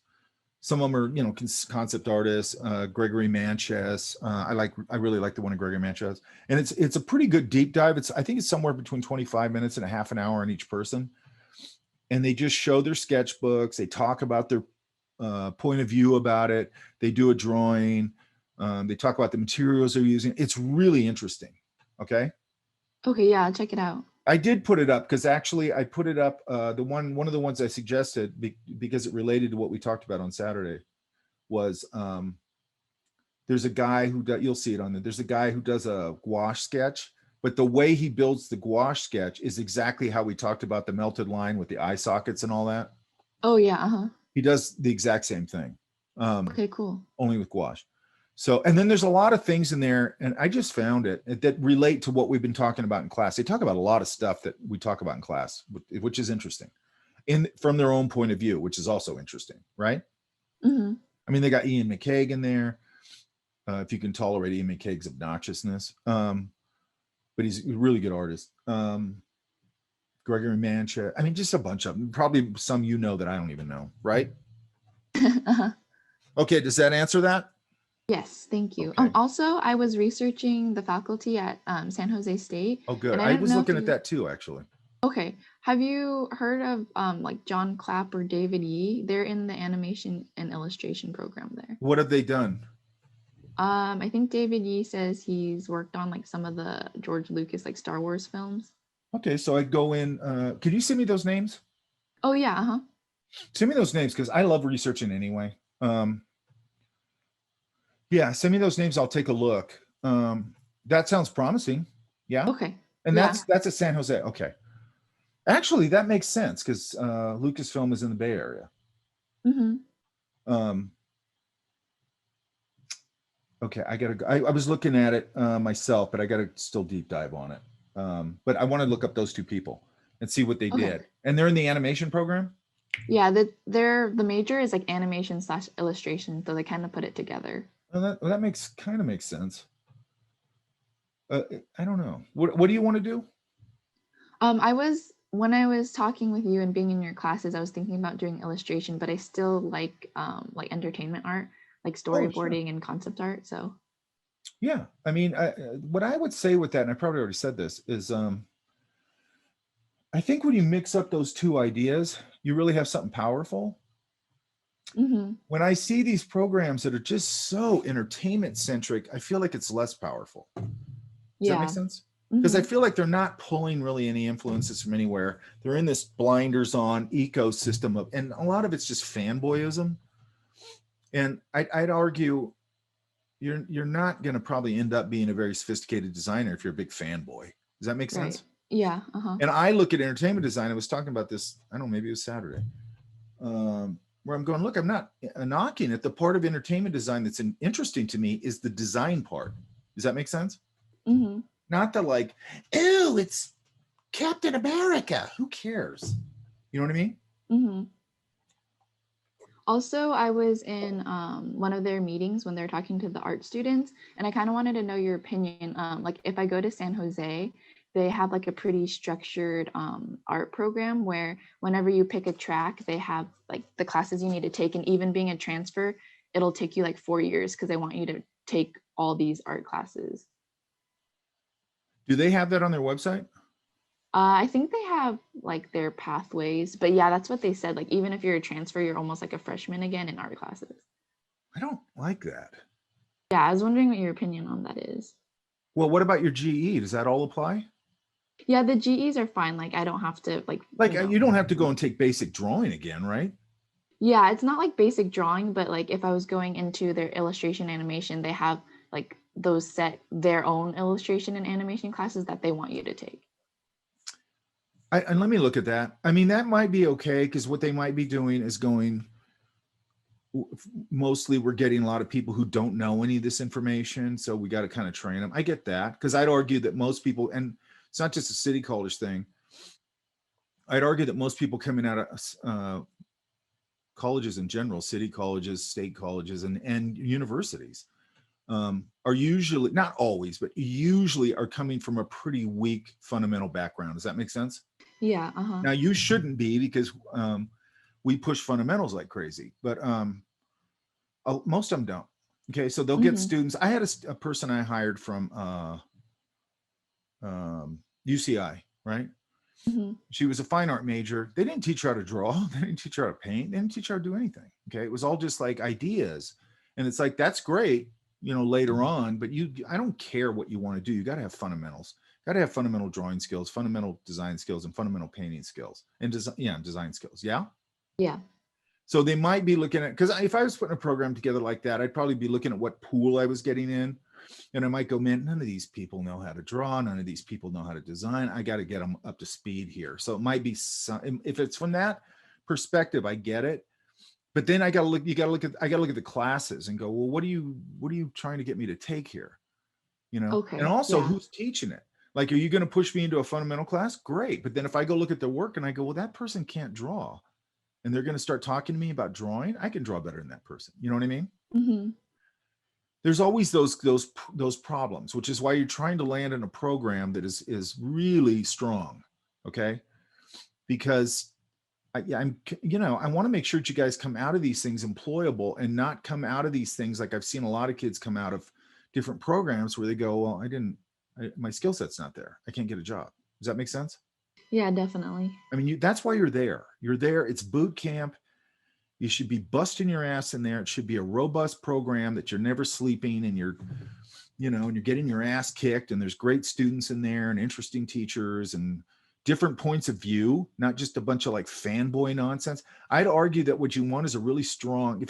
Some of them are, concept artists, Gregory Manchess. I really like the one of Gregory Manchess. And it's a pretty good deep dive. I think it's somewhere between 25 minutes and a half an hour on each person. And they just show their sketchbooks. They talk about their point of view about it. They do a drawing. They talk about the materials they're using. It's really interesting. Okay. Okay, yeah, I'll check it out. I did put it up because actually I put it up. One of the ones I suggested because it related to what we talked about on Saturday was there's a guy who you'll see it on there. There's a guy who does a gouache sketch but the way he builds the gouache sketch is exactly how we talked about the melted line with the eye sockets and all that. Oh yeah. Uh-huh. He does the exact same thing. Okay, cool. Only with gouache. So, and then there's a lot of things in there, and I just found it that relate to what we've been talking about in class. They talk about a lot of stuff that we talk about in class, which is interesting, from their own point of view, which is also interesting, right? Mm-hmm. I mean, they got Ian McCaig in there. If you can tolerate Ian McCaig's obnoxiousness, but he's a really good artist. Gregory Mancha. I mean, just a bunch of them. Probably some that I don't even know, right? Uh-huh. Okay, does that answer that? Yes, thank you. Okay. Also, I was researching the faculty at San Jose State. Oh, good. And I didn't was know looking if at that too, actually. Okay. Have you heard of like John Clapp or David Yee? They're in the animation and illustration program there. What have they done? I think David Yee says he's worked on like some of the George Lucas like Star Wars films. Okay, so I'd go in. Could you send me those names? Oh yeah, uh-huh. Send me those names because I love researching anyway. Yeah, send me those names. I'll take a look. That sounds promising. Yeah. Okay. And Yeah. that's at San Jose. Okay. Actually, that makes sense because Lucasfilm is in the Bay Area. Mm-hmm. Okay, I was looking at it myself, but I gotta still deep dive on it. But I want to look up those two people and see what they did. And they're in the animation program? Yeah, the major is like animation / illustration, so they kind of put it together. Well, that makes sense. I don't know. What do you want to do? When I was talking with you and being in your classes, I was thinking about doing illustration, but I still like entertainment art, like storyboarding and concept art. So yeah, I mean, what I would say with that, and I probably already said this, is I think when you mix up those two ideas, you really have something powerful. Mm-hmm. When I see these programs that are just so entertainment centric, I feel like it's less powerful. Does that make sense? Because I feel like they're not pulling really any influences from anywhere. They're in this blinders on ecosystem of, and a lot of it's just fanboyism. And I'd argue you're not going to probably end up being a very sophisticated designer if you're a big fanboy. Does that make sense? Yeah. Uh-huh. And I look at entertainment design. I was talking about this, I don't know, maybe it was Saturday, where I'm going, look, I'm not knocking it. The part of entertainment design that's interesting to me is the design part. Does that make sense? Mm-hmm. Not the like, ew, it's Captain America. Who cares? You know what I mean? Mm-hmm. Also, I was in one of their meetings when they're talking to the art students, and I kind of wanted to know your opinion. Like if I go to San Jose, they have like a pretty structured art program where whenever you pick a track, they have like the classes you need to take, and even being a transfer, it'll take you like 4 years because they want you to take all these art classes. Do they have that on their website? I think they have like their pathways, but yeah, that's what they said. Like even if you're a transfer, you're almost like a freshman again in art classes. I don't like that. Yeah, I was wondering what your opinion on that is. Well, what about your GE? Does that all apply? Yeah, the GEs are fine. Like I don't have to you don't have to go and take basic drawing again, right? Yeah, it's not like basic drawing, but like if I was going into their illustration animation, they have like those set their own illustration and animation classes that they want you to take. And let me look at that. I mean, that might be okay because what they might be doing is mostly we're getting a lot of people who don't know any of this information. So we got to kind of train them. I get that because I'd argue that most people, and it's not just a city college thing. I'd argue that most people coming out of colleges in general, city colleges, state colleges, and universities are usually, not always, but usually are coming from a pretty weak fundamental background. Does that make sense? Yeah. Uh-huh. Now you shouldn't be because we push fundamentals like crazy, but most of them don't. Okay, so they'll get students. I had a person I hired from UCI, right? Mm-hmm. She was a fine art major. They didn't teach her how to draw. They didn't teach her how to paint. They didn't teach her how to do anything. Okay, it was all just like ideas, and it's like that's great, later on. But I don't care what you want to do. You got to have fundamentals. Got to have fundamental drawing skills, fundamental design skills, and fundamental painting skills, and design skills. Yeah. Yeah. So they might be looking at, because if I was putting a program together like that, I'd probably be looking at what pool I was getting in. And I might go, man, none of these people know how to draw. None of these people know how to design. I got to get them up to speed here. So it might be some, if it's from that perspective, I get it. But then I got to look, I got to look at the classes and go, well, what are you trying to get me to take here? You know? Okay. And also Yeah. who's teaching it? Like, are you going to push me into a fundamental class? Great. But then if I go look at their work and I go, well, that person can't draw, and they're going to start talking to me about drawing, I can draw better than that person. You know what I mean? Mm-hmm. There's always those problems, which is why you're trying to land in a program that is really strong. Okay. Because I want to make sure that you guys come out of these things employable and not come out of these things like I've seen a lot of kids come out of different programs where they go, well, my skill set's not there. I can't get a job. Does that make sense? Yeah, definitely. I mean, that's why you're there. You're there. It's boot camp. You should be busting your ass in there. It should be a robust program that you're never sleeping and you're getting your ass kicked, and there's great students in there and interesting teachers and different points of view, not just a bunch of like fanboy nonsense. I'd argue that what you want is a really strong,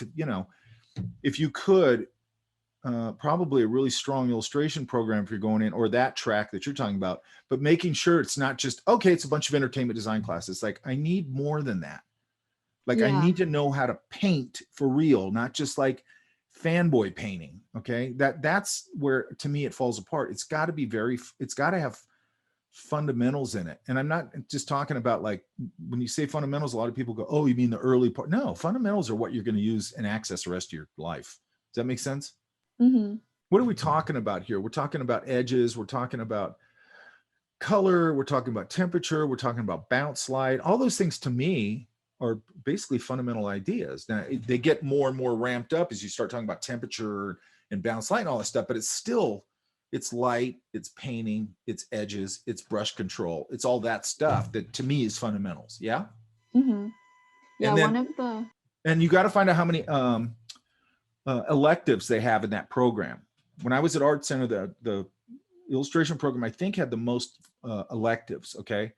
if you could, probably a really strong illustration program if you're going in, or that track that you're talking about, but making sure it's not just, okay, it's a bunch of entertainment design classes. Like, I need more than that. Like, I need to know how to paint for real, not just like fanboy painting. Okay. That's where, to me, it falls apart. It's got to have fundamentals in it. And I'm not just talking about, like, when you say fundamentals, a lot of people go, oh, you mean the early part? No, fundamentals are what you're going to use and access the rest of your life. Does that make sense? Mm-hmm. What are we talking about here? We're talking about edges. We're talking about color. We're talking about temperature. We're talking about bounce slide. All those things, to me, are basically fundamental ideas. Now, they get more and more ramped up as you start talking about temperature and bounce light and all that stuff, but it's light, it's painting, it's edges, it's brush control. It's all that stuff that, to me, is fundamentals. Yeah. Mm-hmm. Yeah. And then, one of the, and you got to find out how many electives they have in that program. When I was at Art Center, the illustration program, I think, had the most electives. Okay.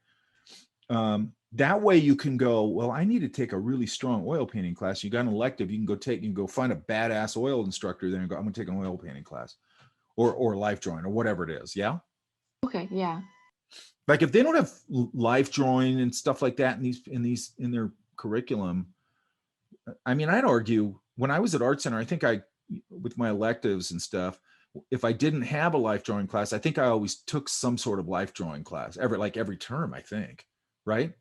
That way you can go, well, I need to take a really strong oil painting class. You got an elective, you can go find a badass oil instructor there and go, I'm going to take an oil painting class or life drawing or whatever it is. Yeah. okay. Yeah. Like, if they don't have life drawing and stuff like that in their curriculum, I mean, I'd argue when I was at Art Center, I think with my electives and stuff, if I didn't have a life drawing class, I think I always took some sort of life drawing class every term, I think. Right.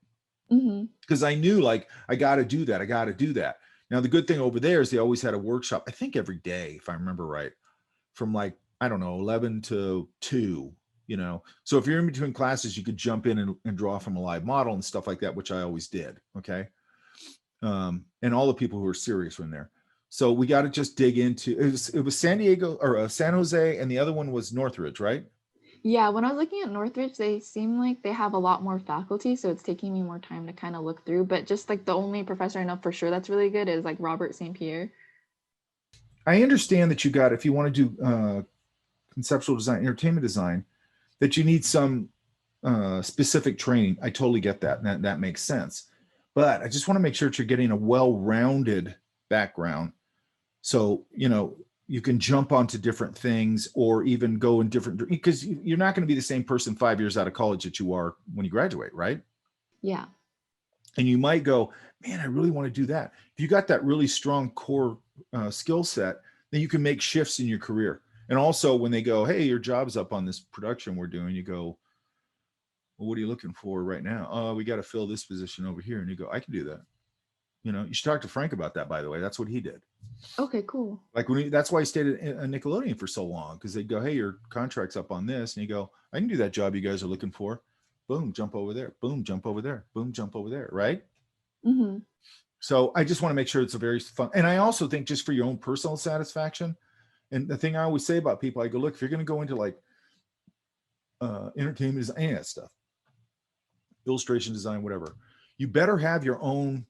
Mm-hmm. Because I knew, like, I got to do that. Now, the good thing over there is they always had a workshop, I think every day, if I remember right, from like, I don't know, 11 to 2, So if you're in between classes, you could jump in and draw from a live model and stuff like that, which I always did. Okay. And all the people who were serious were in there. So we got to just dig into, it was San Diego or San Jose, and the other one was Northridge, right? Yeah, when I was looking at Northridge, they seem like they have a lot more faculty, so it's taking me more time to kind of look through. But just like the only professor I know for sure that's really good is like Robert St. Pierre. I understand that if you want to do conceptual design, entertainment design, that you need some specific training. I totally get that. And that makes sense. But I just want to make sure that you're getting a well-rounded background. So, you can jump onto different things or even go in different, because you're not going to be the same person 5 years out of college that you are when you graduate, right? Yeah. And you might go, man, I really want to do that. If you got that really strong core skill set, then you can make shifts in your career. And also when they go, hey, your job's up on this production we're doing, you go, well, what are you looking for right now? Oh, we got to fill this position over here. And you go, I can do that. You should talk to Frank about that, by the way. That's what he did. Okay, cool. Like that's why he stayed at Nickelodeon for so long, because they'd go, hey, your contract's up on this. And you go, I can do that job you guys are looking for. Boom, jump over there. Boom, jump over there. Boom, jump over there. Right? Mm-hmm. So I just want to make sure it's a very fun. And I also think just for your own personal satisfaction. And the thing I always say about people, I go, look, if you're going to go into like entertainment design, any of that stuff, illustration design, whatever, you better have your own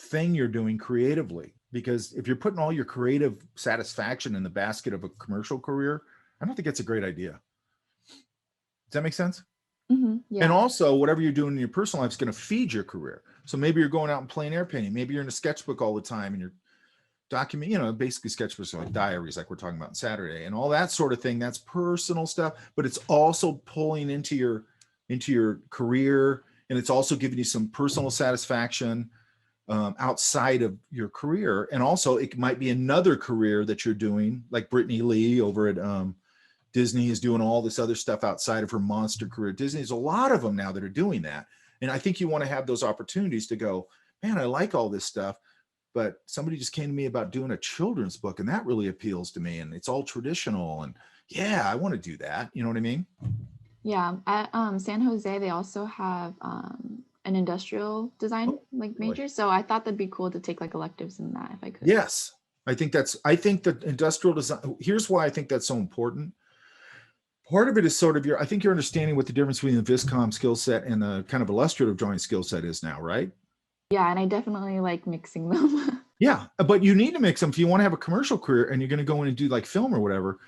thing you're doing creatively, because if you're putting all your creative satisfaction in the basket of a commercial career, I don't think it's a great idea. Does that make sense? Mm-hmm. Yeah. And also whatever you're doing in your personal life is going to feed your career. So maybe you're going out and plein air painting. Maybe you're in a sketchbook all the time and you're document, basically sketchbooks are like diaries, like we're talking about on Saturday, and all that sort of thing. That's personal stuff, but it's also pulling into your career, and it's also giving you some personal satisfaction outside of your career. And also it might be another career that you're doing, like Brittany Lee over at Disney is doing all this other stuff outside of her monster career. Disney's a lot of them now that are doing that. And I think you want to have those opportunities to go, man, I like all this stuff, but somebody just came to me about doing a children's book and that really appeals to me. And it's all traditional. And yeah, I want to do that. You know what I mean? Yeah, at San Jose, they also have an industrial design really? major. So I thought that'd be cool to take like electives in that if I could. Yes. I think that industrial design, here's why I think that's so important. Part of it is sort of I think you're understanding what the difference between the Viscom skill set and the kind of illustrative drawing skill set is now, right? Yeah, and I definitely like mixing them. Yeah, but you need to mix them if you want to have a commercial career and you're going to go in and do like film or whatever.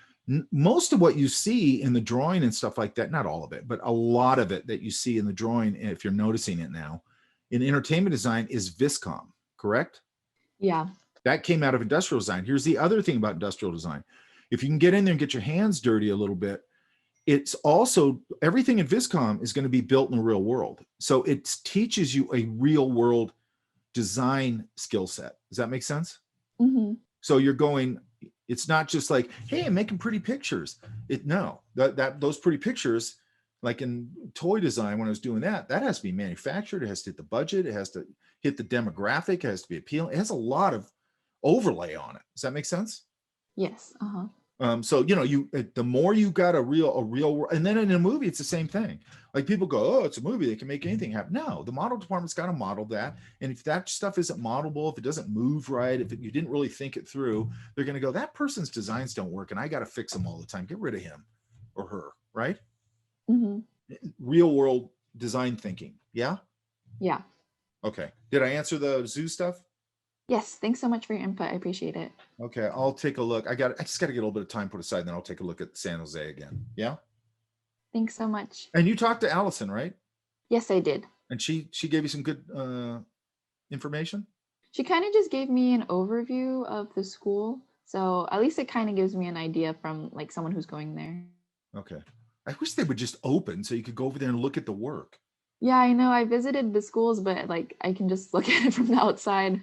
Most of what you see in the drawing and stuff like that, not all of it, but a lot of it that you see in the drawing, if you're noticing it now, in entertainment design is Viscom, correct? Yeah. That came out of industrial design. Here's the other thing about industrial design. If you can get in there and get your hands dirty a little bit, it's also everything in Viscom is going to be built in the real world. So it teaches you a real world design skill set. Does that make sense? Mm-hmm. So you're going, it's not just like, hey, I'm making pretty pictures. Those pretty pictures, like in toy design, when I was doing that has to be manufactured. It has to hit the budget. It has to hit the demographic. It has to be appealing. It has a lot of overlay on it. Does that make sense? Yes. Uh-huh. So, the more you got a real, and then in a movie, it's the same thing. Like people go, oh, it's a movie. They can make anything happen. No, the model department's got to model that. And if that stuff isn't modelable, if it doesn't move right, you didn't really think it through, they're going to go, that person's designs don't work. And I got to fix them all the time. Get rid of him or her. Right. Mm-hmm. Real world design thinking. Yeah. Yeah. Okay. Did I answer the zoo stuff? Yes. Thanks so much for your input. I appreciate it. Okay. I'll take a look. I just got to get a little bit of time put aside. And then I'll take a look at San Jose again. Yeah. Thanks so much. And you talked to Allison, right? Yes, I did. And she gave you some good information? She kind of just gave me an overview of the school. So at least it kind of gives me an idea from like someone who's going there. Okay. I wish they would just open so you could go over there and look at the work. Yeah, I know. I visited the schools, but like I can just look at it from the outside.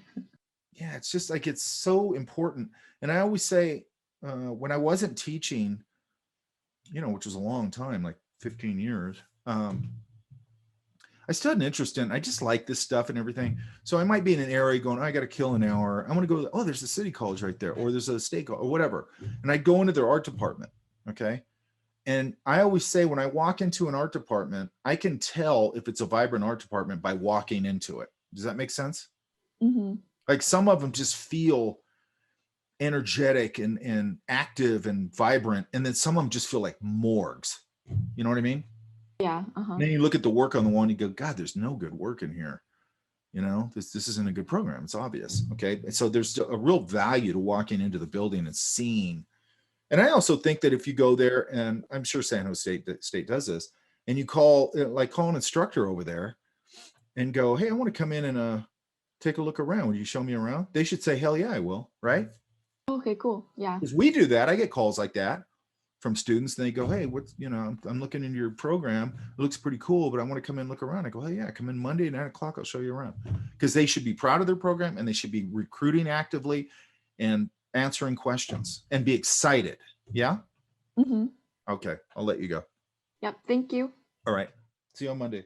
Yeah, it's just like it's so important. And I always say when I wasn't teaching, which was a long time, like 15 years, I still had an interest in, I just like this stuff and everything. So I might be in an area going, I got to kill an hour. I want to go, there's a city college right there, or there's a state college or whatever. And I'd go into their art department. Okay. And I always say when I walk into an art department, I can tell if it's a vibrant art department by walking into it. Does that make sense? Mm-hmm. Like some of them just feel energetic and active and vibrant. And then some of them just feel like morgues. You know what I mean? Yeah. Uh-huh. And then you look at the work on the wall and you go, God, there's no good work in here. This isn't a good program. It's obvious. Okay. And so there's a real value to walking into the building and seeing. And I also think that if you go there, and I'm sure San Jose State does this, and you call an instructor over there and go, hey, I want to come in and take a look around. Will you show me around? They should say, hell yeah, I will. Right? Okay, cool. Yeah. Because we do that. I get calls like that from students. And they go, hey, I'm looking into your program. It looks pretty cool, but I want to come in and look around. I go, hey, yeah, come in Monday at 9:00. I'll show you around. Because they should be proud of their program and they should be recruiting actively and answering questions and be excited. Yeah. Mm-hmm. Okay. I'll let you go. Yep. Thank you. All right. See you on Monday.